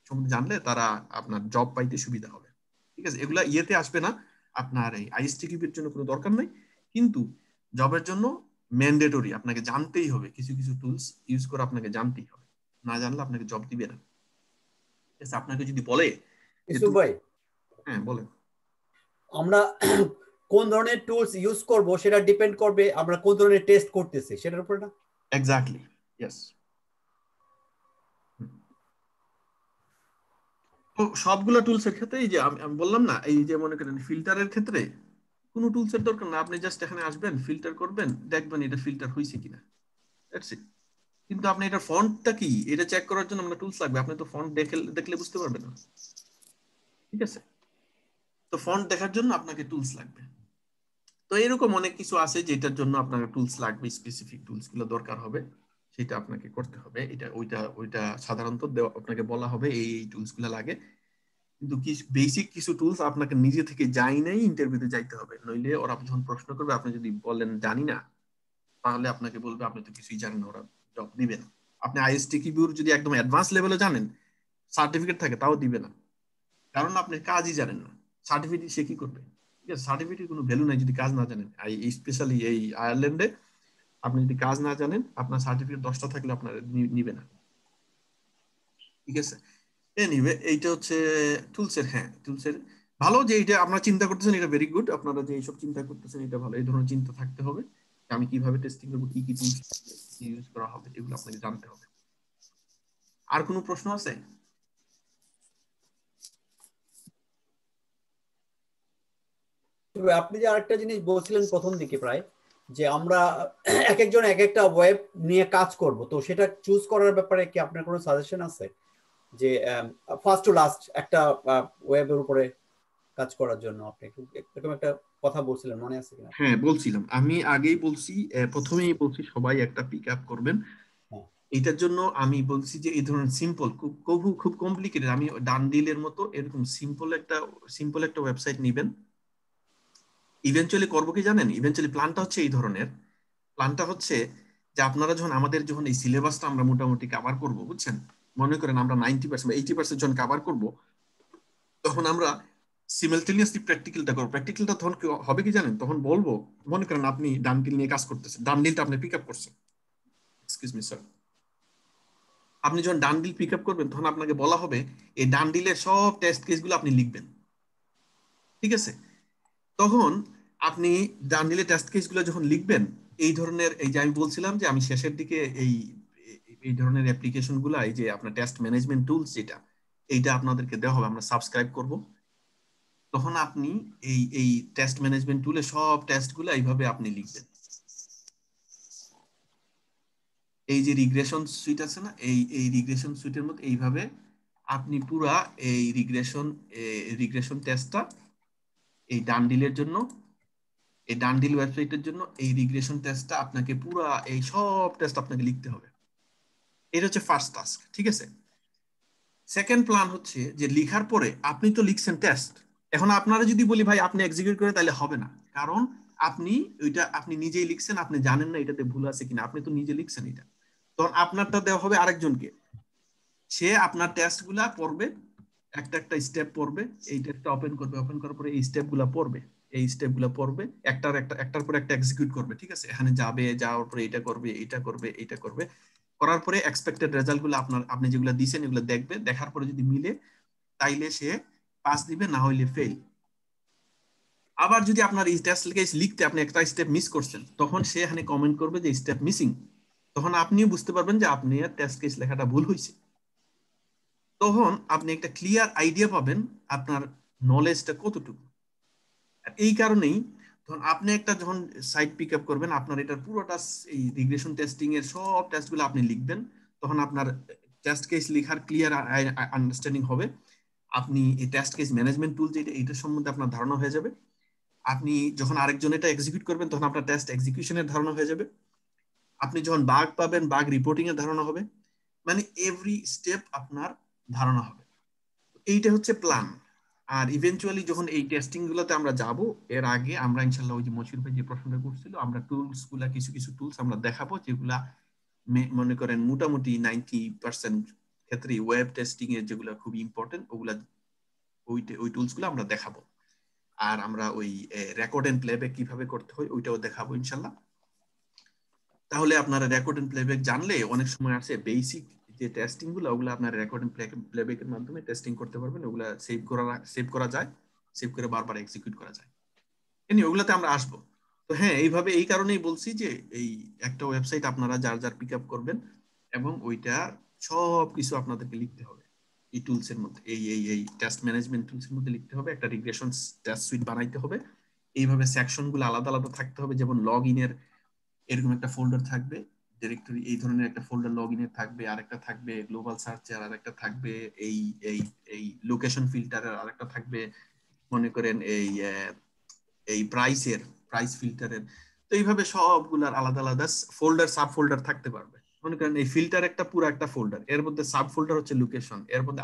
সম্বন্ধে জানলে তারা আপনার জব পাইতে সুবিধা হবে, ঠিক আছে। এগুলা ইয়েতে আসবে না, আপনার এই আইএসটিকিউবের জন্য কোনো দরকার নাই, কিন্তু জবের জন্য ম্যান্ডেটরি, আপনাকে জানতেই হবে, কিছু কিছু টুলস ইউজ করে আপনাকে জানতেই হবে, না জানলে আপনাকে জব দিবে না। আপনাকে যদি বলে, ইউসুফ ভাই, হ্যাঁ বলেন, আমরা কোন ধরনের টুলস ইউজ করব সেটা ডিপেন্ড করবে আমরা কোন ধরনের টেস্ট করতেছি সেটার উপর, না? Exactly, yes. তো সবগুলো টুলসের ক্ষেত্রে, এই যে আমি বললাম না, এই যে মনে করেন ফিল্টারের ক্ষেত্রে কোনো টুলসের দরকার না, আপনি জাস্ট এখানে আসবেন, ফিল্টার করবেন, দেখবেন এটা ফিল্টার হয়েছে কিনা, দ্যাটস ইট। কিন্তু আপনি এটা ফন্টটা কি এটা চেক করার জন্য আপনার টুলস লাগবে, আপনি তো ফন্ট দেখলে বুঝতে পারবেন না, ঠিক আছে। তো ফন্ট দেখার জন্য আপনাকে টুলস লাগবে। তো এরকম অনেক কিছু আছে যেটার জন্য আপনার টুলস লাগবে, স্পেসিফিক টুলস গুলো দরকার হবে, সেটা আপনাকে করতে হবে। এটা ওইটা সাধারণত আপনাকে বলা হবে এই টুলস গুলো লাগে। কিন্তু বেসিক কিছু টুলস আপনাকে নিজে থেকে যাই নাই, ইন্টারভিউতে যাইতে হবে, নইলে ওরা যখন প্রশ্ন করবে, আপনি যদি বলেন জানি না, তাহলে আপনাকে বলবে আপনি তো কিছুই জানেন না, ওরা জব দিবে না। আপনি আইএসটিকিউর যদি একদম অ্যাডভান্স লেভেলে জানেন, সার্টিফিকেট থাকে, তাও দিবে না, কারণ আপনি কাজই জানেন না। সার্টিফিকেট সে কি করবে, ঠিক আছে, সার্টিফিকেটের কোনো ভ্যালু নাই যদি কাজ না জানেন। স্পেশালি এই আয়ারল্যান্ডে আপনি যদি কাজ না জানেন, আপনার সার্টিফিকেট 10টা থাকলে আপনার নিবে না, ঠিক আছে। এনিওয়ে, এইটা হচ্ছে টুলসের, হ্যাঁ টুলসের ভালো যে এটা আপনারা চিন্তা করতেছেন, এটা ভেরি গুড। আপনারা যে এইসব চিন্তা করতেছেন এটা ভালো, এই ধরনের চিন্তা থাকতে হবে, আমি কিভাবে টেস্টিং করবো, কি কি টুলস ইউজ করা হবে, এগুলো আপনাকে জানতে হবে। আর কোনো প্রশ্ন আছে? আপনি যে আরেকটা জিনিস বলছিলেন প্রথম দিকে প্রায়, যে আমরা এক একজন এক একটা ওয়েব নিয়ে কাজ করব, তো সেটা চুজ করার ব্যাপারে কি আপনার কোনো সাজেশন আছে, যে ফার্স্ট টু লাস্ট একটা ওয়েবের উপরে কাজ করার জন্য? আপনি এরকম একটা কথা বলছিলেন, মনে আছে কিনা? হ্যাঁ বলছিলাম, আমি আগেই বলছি, প্রথমেই বলছি সবাই একটা পিক আপ করবেন। এটার জন্য আমি বলছি যে এই ধরনের সিম্পল, খুব কমপ্লিকেটেড, আমি ডানডিলের মতো এরকম সিম্পল একটা ওয়েবসাইট নিবেন। ইভেনচুয়ালি করবো কি জানেন, ইভেনচুয়ালি প্ল্যানটা হচ্ছে এই ধরনের, প্ল্যানটা হচ্ছে যে আপনারা আমাদের যখন এই সিলেবাসটা আমরা মোটামুটি কভার করবো, বুঝছেন, মনে করেন আমরা 90% 80% যখন কভার করবো, তখন আমরা সিমালটেনিয়াসলি প্র্যাকটিক্যালটা করবো। প্র্যাকটিক্যালটা তখন হবে কি জানেন, তখন বলবো, মনে করেন আপনি ডানডিল নিয়ে কাজ করতেছেন, ডানডিলটা আপনি পিক আপ করছেন, এক্সকিউজ মি স্যার, আপনি যখন ডানডিল পিক আপ করবেন, তখন আপনাকে বলা হবে এই ডানডিলের সব টেস্ট কেসগুলো আপনি লিখবেন, ঠিক আছে। তখন আপনি ডানডিলের টেস্ট কেসগুলো যখন লিখবেন, এই ধরনের, এই যে আমি বলছিলাম যে আমি শেষের দিকে এই ধরনের অ্যাপ্লিকেশন গুলা, এই যে আপনার টেস্ট ম্যানেজমেন্ট টুলস, যেটা এইটা আপনাদেরকে দেওয়া হবে, আমরা সাবস্ক্রাইব করব। তখন আপনি এই টেস্ট ম্যানেজমেন্ট টুলে সব টেস্টগুলো এইভাবে আপনি লিখবেন। এই যে রিগ্রেশন সুইট আছে না, এই রিগ্রেশন সুইটের মধ্যে এইভাবে আপনি পুরা এই রিগ্রেশন টেস্টটা এই ডানডিলের জন্য, এই ডানডিল ওয়েবসাইটের জন্য এই রিগ্রেশন টেস্টটা আপনাকে পুরা এই সব টেস্ট আপনাকে লিখতে হবে। এটা হচ্ছে ফার্স্ট টাস্ক, ঠিক আছে। সেকেন্ড প্ল্যান হচ্ছে যে লিখার পরে আপনি তো লিখছেন টেস্ট, এখন আপনারা যদি বলি ভাই আপনি এক্সিকিউট করে, তাহলে হবে না, কারণ আপনি নিজেই লিখছেন, আপনি জানেন না এটাতে ভুল আছে কিনা, আপনি তো নিজে লিখছেন এটা। তখন আপনারটা দেওয়া হবে আরেকজনকে, সে আপনার টেস্ট গুলা পড়বে, একটা একটা স্টেপ পড়বে, এই টেস্টটা ওপেন করবে, ওপেন করার পরে এই স্টেপ গুলা পড়বে, এই স্টেপ গুলা পড়বে, একটার পর একটা এক্সিকিউট করবে, ঠিক আছে। এখানে যাওয়ার পরে এটা করবে, এটা করবে, এটা করবে, করার পরে এক্সপেক্টেড রেজাল্ট গুলো আপনি যেগুলো দিয়েছেন এগুলো দেখবে, দেখার পরে যদি মিলে তাইলে সে পাস দিবে, না হইলে ফেল। আবার যদি আপনার এই টেস্ট কেস লিখতে আপনি একটা স্টেপ মিস করছেন, তখন সে এখানে কমেন্ট করবে যে স্টেপ মিসিং, তখন আপনিও বুঝতে পারবেন যে আপনি টেস্ট কেস লেখাটা ভুল হয়েছে। তখন আপনি একটা ক্লিয়ার আইডিয়া পাবেন আপনার নলেজটা কতটুকু। আর এই কারণেই তখন আপনি একটা যখন সাইট পিক আপ করবেন, আপনার এটার পুরোটা এই রিগ্রেশন টেস্টিং এর সব টেস্টগুলো আপনি লিখবেন, তখন আপনার টেস্ট কেস লেখার ক্লিয়ার আন্ডারস্ট্যান্ডিং হবে। আপনি এই টেস্ট কেস ম্যানেজমেন্ট টুল যেটা, এইটার সম্বন্ধে আপনার ধারণা হয়ে যাবে। আপনি যখন আরেকজন এটা এক্সিকিউট করবেন, তখন আপনার টেস্ট এক্সিকিউশনের ধারণা হয়ে যাবে। আপনি যখন বাগ পাবেন, বাগ রিপোর্টিং এর ধারণা হবে, মানে এভরি স্টেপ আপনার ধারণা হবে। এইটা হচ্ছে প্ল্যান। আর ইভেন্চুয়ালি যখন এই টেস্টিং গুলোতে আমরা যাব, এর আগে আমরা ইনশাল্লাহ ওই যে মশির ভাই যে প্রশ্নটা করছিল, আমরা টুলস গুলা কিছু কিছু টুলস আমরা দেখাবো, যেগুলা মনে করেন মোটামুটি 90% ক্ষেত্রে ওয়েব টেস্টিং এর যেগুলো খুব ইম্পর্টেন্ট, ওগুলা ওই টুলস গুলো আমরা দেখাবো। আর আমরা ওই রেকর্ড এন্ড প্লেব্যাক কিভাবে করতে হয় ওইটাও দেখাবো ইনশাল্লাহ। তাহলে আপনারা রেকর্ড এন্ড প্লেব্যাক জানলে অনেক সময় আছে বেসিক যে টেস্টিং গুলো, ওগুলো আপনার রেকর্ড এন্ড প্লেব্যাক এর মাধ্যমে টেস্টিং করতে পারবেন। ওগুলা সেভ করা যায়, সেভ করে বারবার এক্সিকিউট করা যায়। এনি ওগুলাতে আমরা আসবো। তো হ্যাঁ, এইভাবে এই কারণেই বলছি যে এই একটা ওয়েবসাইট আপনারা যার পিক আপ করবেন, এবং ওইটা সব কিছু আপনাদেরকে লিখতে হবে এই টুলস এর মধ্যে, এই টেস্ট ম্যানেজমেন্ট টুলস এর মধ্যে লিখতে হবে। একটা রিগ্রেশন টেস্ট সুইট বানাইতে হবে, এইভাবে সেকশন গুলো আলাদা আলাদা থাকতে হবে। যেমন লগ ইনের এরকম একটা ফোল্ডার থাকবে, ডিরেক্টরি এই ধরনের একটা ফোল্ডার লগ ইনের থাকবে, আরেকটা থাকবে গ্লোবাল সার্চের, আরেকটা থাকবে এই এই এই লোকেশন ফিল্টারের, আরেকটা থাকবে মনে করেন এই প্রাইস ফিল্টারের। তো এইভাবে সবগুলার আলাদা আলাদা ফোল্ডার, সাব ফোল্ডার থাকতে পারবে। মনে করেন এই ফিল্টার একটা পুরো একটা ফোল্ডার, এর মধ্যে সাব ফোল্ডার হচ্ছে লোকেশন, এর মধ্যে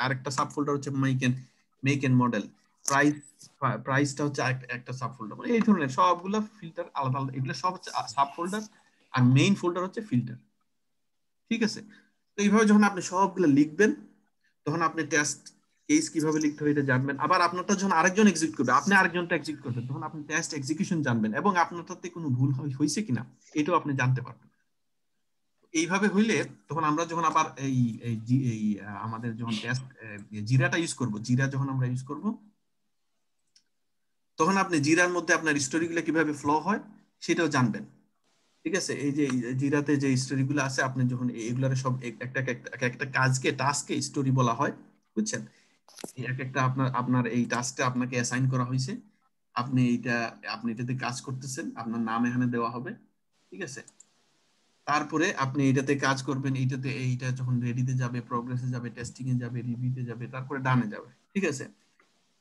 আরেকটা সাব ফোল্ডার হচ্ছে মেক এন্ড মডেল, প্রাইসটা হচ্ছে একটা সাব ফোল্ডার। এই ধরনের সবগুলো ফিল্টার আলাদা আলাদা, এগুলো সব হচ্ছে সাব ফোল্ডার, আর মেইন ফোল্ডার হচ্ছে ফিল্টার, ঠিক আছে। তো এইভাবে যখন আপনি সবগুলো লিখবেন, তখন আপনি টেস্ট কেস কিভাবে লিখতে হয় এটা জানবেন। আবার আপনারটা যখন আরেকজন এক্সিকিউট করবে, আপনি আরেকজনটা এক্সিকিউট করবেন, তখন আপনি টেস্ট এক্সিকিউশন জানবেন, এবং আপনারটাতে কোনো ভুল হয়েছে কিনা এটাও আপনি জানতে পারবেন। এইভাবে হইলে তখন আমরা যখন আবার এই আমাদের যখন টেস্ট জিরাটা ইউজ করব, জিরা যখন আমরা ইউজ করব, তখন আপনি জিরার মধ্যে আপনার স্টোরিগুলো কিভাবে ফ্লো হয় সেটাও জানবেন, ঠিক আছে। এই যে জিরাতে যে স্টোরিগুলো আছে, আপনি যখন এগুলার সব একটা কাজকে টাস্কে স্টোরি বলা হয়, বুঝছেন। এক একটা আপনার এই টাস্কটা আপনাকে অ্যাসাইন করা হয়েছে, আপনি এটাতে কাজ করতেছেন, আপনার নাম এখানে দেওয়া হবে, ঠিক আছে। তারপরে আপনি এটাতে কাজ করবেন, এইটা যখন রেডিতে যাবে, প্রগ্রেসে যাবে, টেস্টিং এ যাবে, রিভিউতে যাবে, তারপরে ডানে যাবে, ঠিক আছে।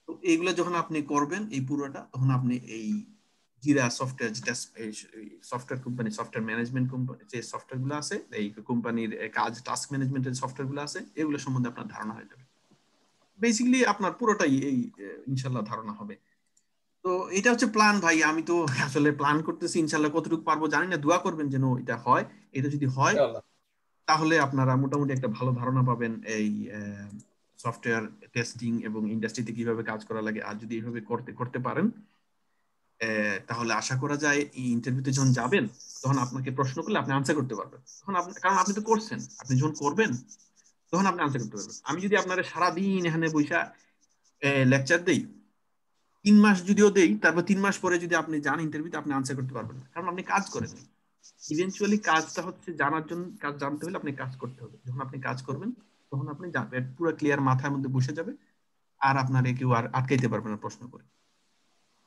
তো এইগুলো যখন আপনি করবেন এই পুরোটা, তখন আপনি এই জিরা সফটওয়্যার, যেটা software company, software management company যে সফটওয়্যার গুলো আছে, এই কোম্পানির কাজ টাস্ক ম্যানেজমেন্টের সফটওয়্যার গুলো আছে, এগুলো সম্বন্ধে আপনার ধারণা হয়ে যাবে। বেসিক্যালি আপনার পুরোটাই এই ইনশাল্লাহ ধারণা হবে। তো এটা হচ্ছে প্ল্যান ভাই। আমি তো আসলে প্ল্যান করতেছি, ইনশাল্লাহ কতটুকু পারবো জানি না, দোয়া করবেন যেন এটা হয়। এটা যদি হয় তাহলে আপনারা মোটামুটি একটা ভালো ধারণা পাবেন এই সফটওয়্যার টেস্টিং এবং ইন্ডাস্ট্রিতে কিভাবে কাজ করা লাগে। আর যদি এইভাবে করতে পারেন, তাহলে আশা করা যায় ইন্টারভিউতে যখন যাবেন, তখন আপনাকে প্রশ্ন করলে আপনি আনসার করতে পারবেন। তখন কারণ আপনি তো করছেন, আপনি যখন করবেন তখন আপনি আনসার করতে পারবেন। আমি যদি আপনারা সারাদিন এখানে বৈশা লেকচার দেই, 3 মাস যদিও দেই, তারপর 3 মাস পরে যদি আপনি যান ইন্টারভিউতে, আপনি আনসার করতে পারবেন না, কারণ আপনি কাজ করেন। ইভেন্চুয়ালি কাজটা হচ্ছে জানার জন্য, কাজ জানতে হলে আপনি কাজ করতে হবে। যখন আপনি কাজ করবেন, তখন আপনি যাবেন পুরো ক্লিয়ার মাথার মধ্যে বসে যাবে, আর আপনারে কেউ আর আটকাইতে পারবে না প্রশ্ন করে।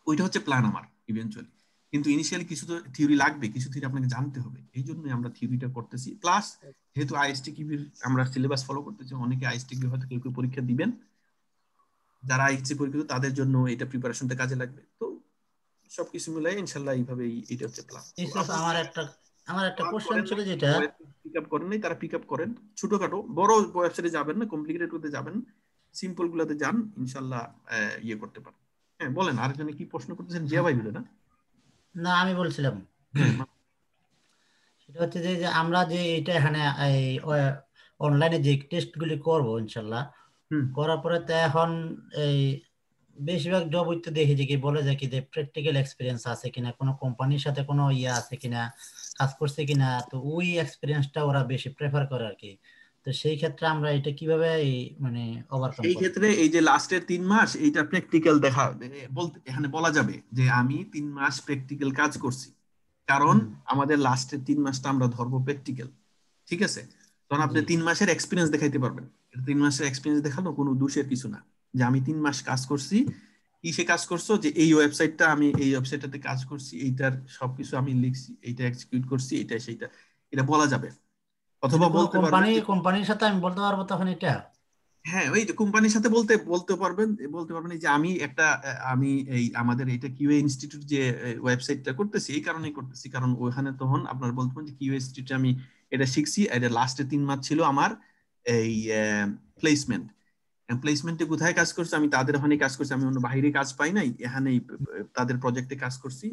ওইটা হচ্ছে প্ল্যান আমার ইভেন্চুয়ালি। কিন্তু ইনিশিয়ালি কিছু তো থিওরি লাগবে, কিছু থিওরি আপনাকে জানতে হবে, এই জন্যই আমরা থিওরিটা করতেছি। প্লাস যেহেতু আইএসটিকিউবির আমরা সিলেবাস ফলো করতেছি, অনেকে আইএসটিকিউ হয়তো কেউ কেউ পরীক্ষা দিবেন, যারা আইএসটি পরীক্ষা তাদের জন্য এটা প্রিপারেশনটা কাজে লাগবে। তো সবকিছু মিলাই ইনশাআল্লাহ এইভাবেই এটা হচ্ছে প্ল্যান। আমার একটা কোশ্চেন ছিল যেটা পিক আপ করেন নাই, তারা পিক আপ করেন, ছোটখাটো বড় ওয়েবসাইটে যাবেন না, কমপ্লিকেটেড করতে যাবেন, সিম্পল গুলাতে যান, ইনশাআল্লাহ ইয়ে করতে পারেন। হ্যাঁ বলেন, আরেকজনে কি প্রশ্ন করতেছেন? জিয়া ভাই বলে না? না আমি বলছিলাম সেটা হচ্ছে যে আমরা যে এটা এখানে অনলাইনে যে টেস্টগুলি করব ইনশাআল্লাহ, করার পরে তো এখন এই বেশিরভাগ জব তো দেখি যে কি বলে যে কি যে প্র্যাকটিক্যাল এক্সপিরিয়েন্স আছে কিনা, কোনো কোম্পানির সাথে কোনো ইয়ে আছে কিনা, কাজ করছে কিনা, তো ওই এক্সপিরিয়েন্সটা ওরা বেশি প্রেফার করে আর কি। তো সেই ক্ষেত্রে আমরা এটা কিভাবে মানে ওভারকাম করব? এই ক্ষেত্রে এই যে লাস্টের 3 মাস এইটা প্র্যাকটিক্যাল দেখা বলতে এখানে বলা যাবে যে আমি 3 মাস প্র্যাকটিক্যাল কাজ করছি, কারণ আমাদের লাস্টের 3 মাসটা আমরা ধরবো প্র্যাকটিক্যাল। ঠিক আছে, তখন আপনি 3 মাসের এক্সপিরিয়েন্স দেখাইতে পারবেন। 3 মাসের এক্সপিরিয়েন্স দেখানো কোনো দোষের কিছু না, যে আমি 3 মাস কাজ করছি। কিসে কাজ করছো? যে এই ওয়েবসাইটটা, আমি এই ওয়েবসাইটটাতে কাজ করছি, এইটার সবকিছু আমি লিখছি, এইটা এক্সিকিউট করছি, এটা সেইটা, এটা বলা যাবে। অথবা বলতে পারবেন কোম্পানির সাথে আমি বলতে পারবো তখন এটা। হ্যাঁ, ওই যে কোম্পানির সাথে বলতে পারবেন যে আমি এই আমাদের এটা কিউএ ইনস্টিটিউট যে ওয়েবসাইটটা করতেছি, এই কারণেই করতেছি, কারণ ওখানে তখন আপনার বলতে পারেন যে কিউএ ইনস্টিটিউটে আমি এটা শিখছি, এটা লাস্টে 3 মাস ছিল আমার এই প্লেসমেন্টে কোথায় কাজ করছি, আমি তাদের ওখানে কাজ করছি, আমি অন্য বাইরে কাজ পাই নাই, এখানেই তাদের প্রজেক্টে কাজ করছি,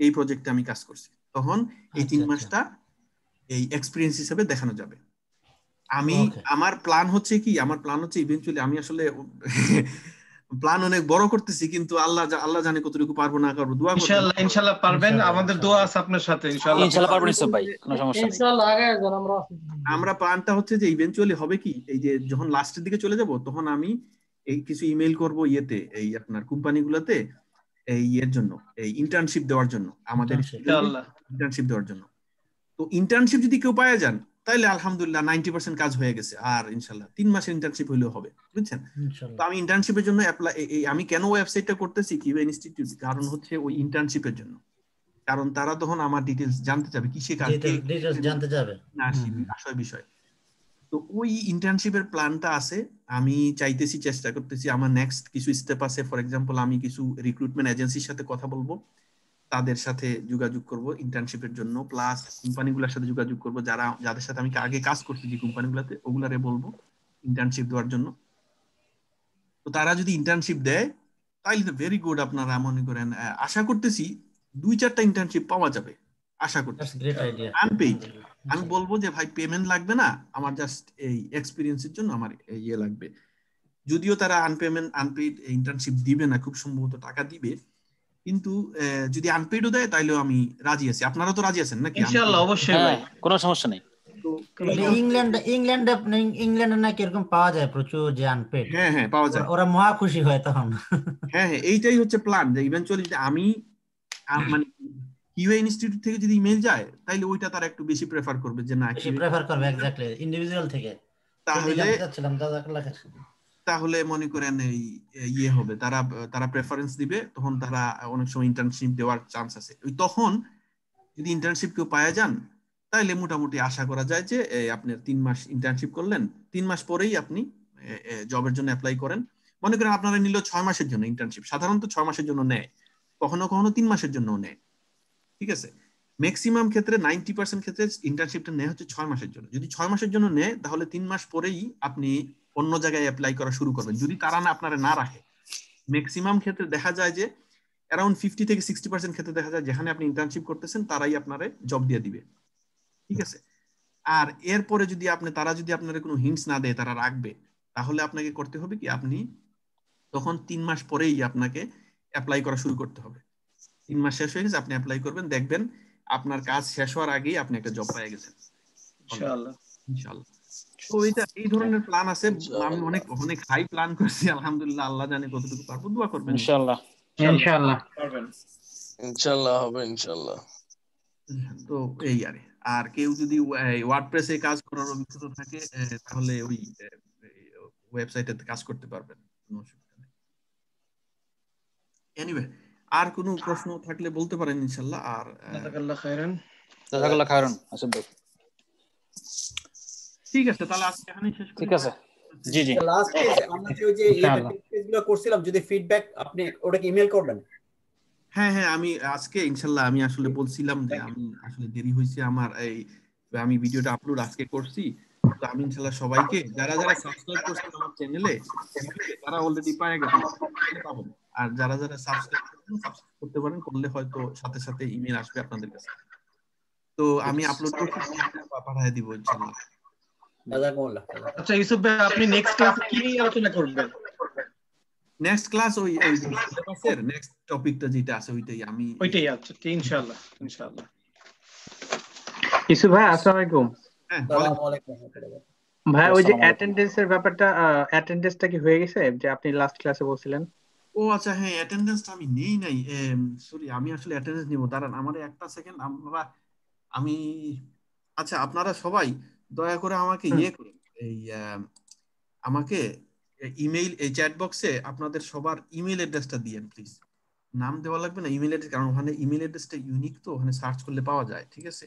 এই প্রজেক্টে আমি কাজ করছি, তখন এই 3 মাসটা এই এক্সপিরিয়েন্স হিসেবে দেখানো যাবে। আমার প্ল্যান হচ্ছে ইভেন্চুয়ালি আমি আসলে প্ল্যান অনেক বড় করতেছি, কিন্তু আল্লাহ জানে কতটুকু পারবো না পারবো। দোয়া করবেন, ইনশাআল্লাহ পারবেন, আমাদের দোয়া আছে আপনার সাথে, ইনশাআল্লাহ পারবেন ইসব ভাই, কোনো সমস্যা নেই। ইনশাআল্লাহ আগে আমরা প্ল্যানটা হচ্ছে যে ইভেন্চুয়ালি হবে কি, এই যে যখন লাস্টের দিকে চলে যাব তখন আমি এই কিছু ইমেইল করব ইয়েতে, এই আপনার কোম্পানিগুলোতে এই এর জন্য, এই ইন্টার্নশিপ দেওয়ার জন্য, আমাদের ইন্টার্নশিপ দেওয়ার জন্য। তো ইন্টার্নশিপ যদি কেউ পাওয়া যান তাহলে আলহামদুলিল্লাহ 90% কাজ হয়ে গেছে, আর ইনশাআল্লাহ 3 মাসের ইন্টার্নশিপ হইলেও হবে, বুঝছেন? তো আমি ইন্টার্নশিপের জন্য আমি কেন ওয়েবসাইটটা করতেছি কিউএ ইনস্টিটিউট, কারণ হচ্ছে ওই ইন্টার্নশিপের জন্য, কারণ তারা তখন আমার ডিটেইলস জানতে চাবে, কিসে কাজ জানতে চাবে না বিষয়। তো ওই ইন্টার্নশিপের প্ল্যানটা আছে, আমি চাইতেছি, চেষ্টা করতেছি, আমার নেক্সট কিছু স্টেপ আছে। ফর এক্সাম্পল আমি কিছু রিক্রুটমেন্ট এজেন্সির সাথে কথা বলবো, তাদের সাথে যোগাযোগ করব ইন্টার্নশিপের জন্য, প্লাস কোম্পানিগুলোর সাথে যোগাযোগ করব, যাদের সাথে আমি আগে কাজ করছি যে কোম্পানিগুলোতে, ওগুলারে বলবো ইন্টার্নশিপ দেওয়ার জন্য। তো তারা যদি ইন্টার্নশিপ দেয় তাহলে তো ভেরি গুড। আপনারা মনে করেন আশা করতেছি 2-4টা ইন্টার্নশিপ পাওয়া যাবে, আশা করতেছি আনপেইড। আমি বলবো যে ভাই পেমেন্ট লাগবে না, আমার জাস্ট এই এক্সপিরিয়েন্সের জন্য আমার ইয়ে লাগবে। যদিও তারা আনপেইড ইন্টার্নশিপ দিবে না, খুব সম্ভবত টাকা দিবে, কিন্তু যদি আনপেইডও দেয় তাইলেও আমি রাজি আছি। আপনারা তো রাজি আছেন নাকি? ইনশাআল্লাহ, অবশ্যই ভাই, কোনো সমস্যা নেই। ইংল্যান্ডে নাকি এরকম পাওয়া যায় প্রচুর যে আনপেইড। হ্যাঁ পাওয়া যায়, ওরা মহা খুশি হয় তখন। হ্যাঁ এইটাই হচ্ছে প্ল্যান, যে ইভেন্চুয়ালি যদি আমি মানে কিউএ ইনস্টিটিউট থেকে যদি ইমেল যায় তাহলে ওইটা তারা একটু বেশি প্রেফার করবে, যে না প্রেফার করবে এক্স্যাক্টলি ইন্ডিভিজুয়াল থেকে। তাহলে মনে করেন এই ইয়ে হবে, তারা প্রেফারেন্স দিবে, তখন তারা অনেক সময় ইন্টার্নশিপ দেওয়ার চান্স আছে। ওই তখন যদি ইন্টার্নশিপ কেউ পাওয়া যান তাহলে মোটামুটি আশা করা যায় যে আপনার 3 মাস ইন্টার্নশিপ করলেন, 3 মাস পরেই আপনি জবের জন্য অ্যাপ্লাই করেন। মনে করেন আপনারা নিল 6 মাসের জন্য ইন্টার্নশিপ, সাধারণত 6 মাসের জন্য নেয়, কখনো কখনো 3 মাসের জন্য নেয়। ঠিক আছে, ম্যাক্সিমাম ক্ষেত্রে 90% ক্ষেত্রে ইন্টার্নশিপটা নেয় হচ্ছে 6 মাসের জন্য। যদি 6 মাসের জন্য নেয় তাহলে 3 মাস পরেই আপনি অন্য জায়গায় অ্যাপ্লাই করা শুরু করবেন, যদি তারা আপনারা না রাখে। ম্যাক্সিমাম ক্ষেত্রে দেখা যায় যে অ্যারাউন্ড 50 থেকে 60% ক্ষেত্রে দেখা যায় যেখানে আপনি ইন্টার্নশিপ করতেছেন তারাই আপনারে জব দিয়ে দিবে। ঠিক আছে, আর এরপরে যদি তারা যদি আপনার কোনো হিন্টস না দেয়, তারা রাখবে, তাহলে আপনাকে করতে হবে কি, আপনি তখন 3 মাস পরেই আপনাকে অ্যাপ্লাই করা শুরু করতে হবে। 3 মাস শেষ হয়ে গেছে, আপনি অ্যাপ্লাই করবেন, দেখবেন আপনার কাজ শেষ হওয়ার আগেই আপনি একটা জব পেয়ে গেছেন ইনশাআল্লাহ। তো এই ধরনের প্ল্যান আছে। আমি অনেক হাই প্ল্যান করছি, আলহামদুলিল্লাহ, আল্লাহ জানে কতটুকু পারবো। দোয়া করবেন, ইনশাআল্লাহ ইনশাআল্লাহ পারবেন, ইনশাআল্লাহ হবে, ইনশাআল্লাহ। তো এই আর কেউ যদি ওয়ার্ডপ্রেসে কাজ করার অভিজ্ঞতা থাকে তাহলে ওই ওয়েবসাইটে কাজ করতে পারবেন, কোনো অসুবিধা নেই। এনিওয়ে, আর কোনো প্রশ্ন থাকলে বলতে পারেন ইনশাআল্লাহ। আর জাযাকাল্লাহ খাইরান। জাযাকাল্লাহ খায়রান আসিফ ভাই। ঠিক আছে, তাহলে আজকে এখানেই শেষ করি। ঠিক আছে, জি জি লাস্ট আমরা যে ওই যে পেজগুলো করছিলাম, যদি ফিডব্যাক আপনি ওটাকে ইমেল করবেন। হ্যাঁ হ্যাঁ, আমি আজকে ইনশাল্লাহ, আমি আসলে বলছিলাম যে আমি আসলে দেরি হয়েছে আমার, আমি ভিডিওটা আপলোড আজকে করছি। তো আমি ইনশাল্লাহ সবাইকে, যারা যারা সাবস্ক্রাইব করছেন আমার চ্যানেলে তারা অলরেডি পেয়ে গেছেন, পাবেন। আর যারা যারা সাবস্ক্রাইব করতে পারেন, করলে হয়তো সাথে সাথে ইমেল আসবে আপনাদের কাছে। তো আমি আপলোড করছি, পাঠিয়ে দিব ইনশাল্লাহ। আচ্ছা ইউসুফ ভাই, আপনি নেক্সট ক্লাসে কি নিয়ে আলোচনা করবেন? নেক্সট ক্লাস ওই সিলেবাসের নেক্সট টপিকটা যেটা আছে ওইটাই আমি আচ্ছা ইনশাআল্লাহ। ইউসুফ ভাই আসসালামু আলাইকুম। আসসালামু আলাইকুম ভাই, ওই যে অ্যাটেন্ডেন্সের ব্যাপারটা, অ্যাটেন্ডেন্সটা কি হয়ে গেছে যে আপনি লাস্ট ক্লাসে বলছিলেন? ও আচ্ছা, হ্যাঁ, অ্যাটেন্ডেন্সটা আমি নেই নাই। সরি, আমি আসলে অ্যাটেন্ডেন্স নিব, দাঁড়ান আমার একটা সেকেন্ড। আমি আচ্ছা, আপনারা সবাই দয়া করে আমাকে করুন, এই আমাকে ইমেইল, এই চ্যাট বক্সে আপনাদের সবার ইমেল অ্যাড্রেসটা দিয়েন প্লিজ। নাম দেওয়া লাগবে না, ইমেল অ্যাড্রেস, কারণ ওখানে ইমেল অ্যাড্রেসটা ইউনিক, তো ওখানে সার্চ করলে পাওয়া যায়। ঠিক আছে,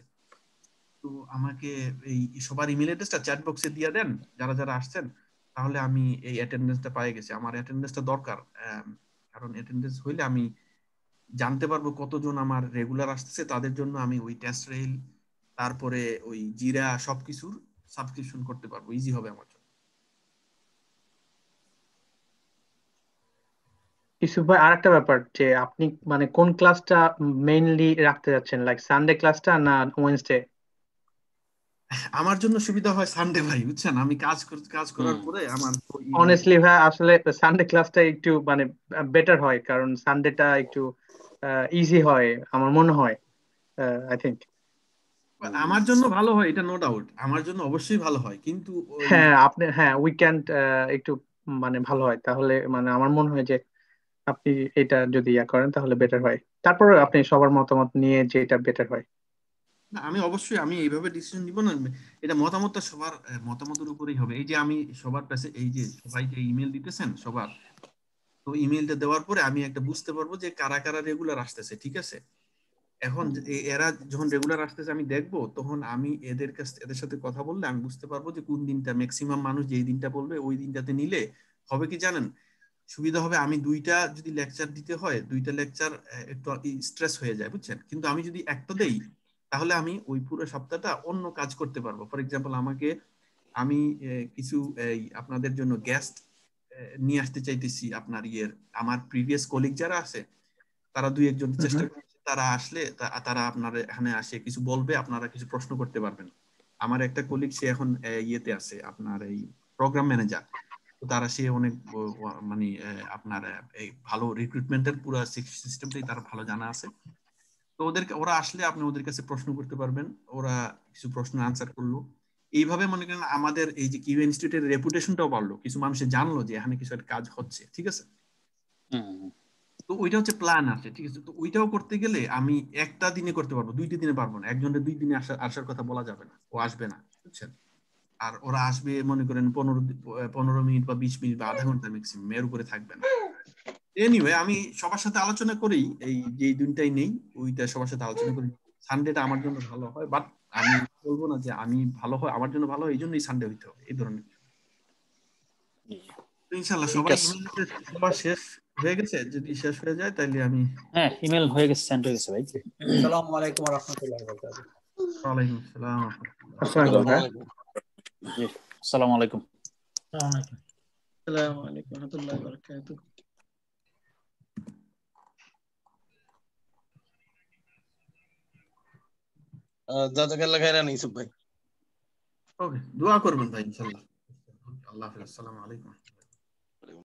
তো আমাকে এই সবার ইমেল অ্যাড্রেসটা চ্যাট বক্সে দিয়ে দেন যারা যারা আসছেন, তাহলে আমি এই অ্যাটেন্ডেন্সটা পেয়ে গেছি। আমার অ্যাটেন্ডেন্সটা দরকার, কারণ অ্যাটেন্ডেন্স হইলে আমি জানতে পারবো কতজন আমার রেগুলার আসতেছে, তাদের জন্য আমি ওই টেস্ট রেইল, তারপরে ওই জিরা সবকিছুর সাবস্ক্রিপশন করতে পারবো, ইজি হবে আমার জন্য। ইউসুফ ভাই, আরেকটা ব্যাপার, যে আপনি মানে কোন ক্লাসটা মেইনলি রাখতে যাচ্ছেন, লাইক সানডে ক্লাসটা না ওয়েডনেসডে? আমার জন্য সুবিধা হয় সানডে ভাই, বুঝছেন, আমি কাজ করার পরে আমার অনেস্টলি ভাই আসলে সানডে ক্লাসটা একটু মানে বেটার হয়, কারণ সানডেটা একটু ইজি হয় আমার মনে হয়, আই থিংক। আমার জন্য ভালো হয়, এটা নো ডাউট, আমার জন্য অবশ্যই ভালো হয়, কিন্তু হ্যাঁ উইকেন্ড একটু মানে ভালো হয়, তাহলে মানে আমার মনে হয় যে আপনি এটা যদি করেন তাহলে বেটার হয়। তারপরে আপনি সবার মতামত নিয়ে যেটা বেটার হয়। না, আমি অবশ্যই আমি এইভাবে ডিসিশন নিব না, এটা মতামতটা সবার মতামতের উপরেই হবে। এই যে আমি সবার কাছে, এই যে সবাইকে ইমেল দিতেছেন সবার, তো ইমেলটা দেওয়ার পরে আমি একটা বুঝতে পারবো যে কারা কারা রেগুলার আসতেছে। ঠিক আছে, এখন এরা যখন রেগুলার আসতেছে আমি দেখবো, তখন আমি এদের সাথে কথা বললে আমি বুঝতে পারবো যে কোন দিনটা ম্যাক্সিমাম মানুষ যেই দিনটা বলবে ওই দিনটাতে নিলে হবে কি জানেন, সুবিধা হবে। আমি দুইটা যদি লেকচার দিতে হয়, দুইটা লেকচার একটু স্ট্রেস হয়ে যায়, বুঝছেন। কিন্তু আমি যদি একটা দেই, তাহলে আমি ওই পুরো সপ্তাহটা অন্য কাজ করতে পারবো। ফর এক্সাম্পল, আমি কিছু আপনাদের জন্য গেস্ট নিয়ে আসতে চাইতেছি, আপনার আমার প্রিভিয়াস কলিগ যারা আছে তারা দুই একজন চেষ্টা করছে, তারা আসলে তারা আপনার এখানে আসে কিছু বলবে, আপনারা কিছু প্রশ্ন করতে পারবেন। আমার একটা কলিগ, সে এখন ইয়েতে আছে, আপনার এই প্রোগ্রাম ম্যানেজার, তো সে অনেক মানে আপনার এই ভালো রিক্রুটমেন্টের পুরো সিস্টেমটাই তার ভালো জানা আছে। তো ওরা আসলে আপনি ওদের কাছে প্রশ্ন করতে পারবেন, ওরা কিছু প্রশ্ন আনসার করলো। এইভাবে মনে করেন আমাদের এই যে কিউ ইনস্টিটিউটের রেপুটেশনটাও বাড়লো, কিছু মানুষে জানলো যে এখানে কিছু একটা কাজ হচ্ছে। ঠিক আছে, তো ওইটা হচ্ছে প্ল্যান আছে। ঠিক আছে, তো ওইটাও করতে গেলে আমি একটা দিনে করতে পারবো, 2টি দিনে পারবো না। একজনের 2 দিনে আসার কথা বলা যাবে না, ও আসবে না, বুঝছেন। আর ওরা আসবে মনে করেন 15 মিনিট বা 20 মিনিট বা আধা ঘন্টা ম্যাক্সিমাম, এর উপরে থাকবে না। এনিওয়ে, আমি সবার সাথে আলোচনা করি, এই যে দিনটাই নেই ওইটা সবার সাথে আলোচনা করি। সানডেটা আমার জন্য ভালো হয়, বাট আমি বলবো না যে আমি ভালো হয়, আমার জন্য ভালো হয় এই জন্যই সানডে হইতে হবে, এই ধরনের। ইনশাআল্লাহ সবার শেষ হয়ে গেছে, যদি শেষ হয়ে যায় তাহলে আমি হ্যাঁ, ইমেল হয়ে গেছে, সেন্ড হয়ে গেছে ভাই। আসসালামু আলাইকুম ওয়া রাহমাতুল্লাহি ওয়া বারাকাতুহু। ওয়ালাইকুম আসসালাম। আসসালামু আলাইকুম। আসসালামু আলাইকুম ওয়া রাহমাতুল্লাহি ওয়া বারাকাতুহু। জাযাকাল্লাহ খাইরান ইউসুফ ভাই। ওকে, দোয়া করবেন ভাই ইনশাআল্লাহ। আল্লাহ হাফেজ, আসসালামু আলাইকুম।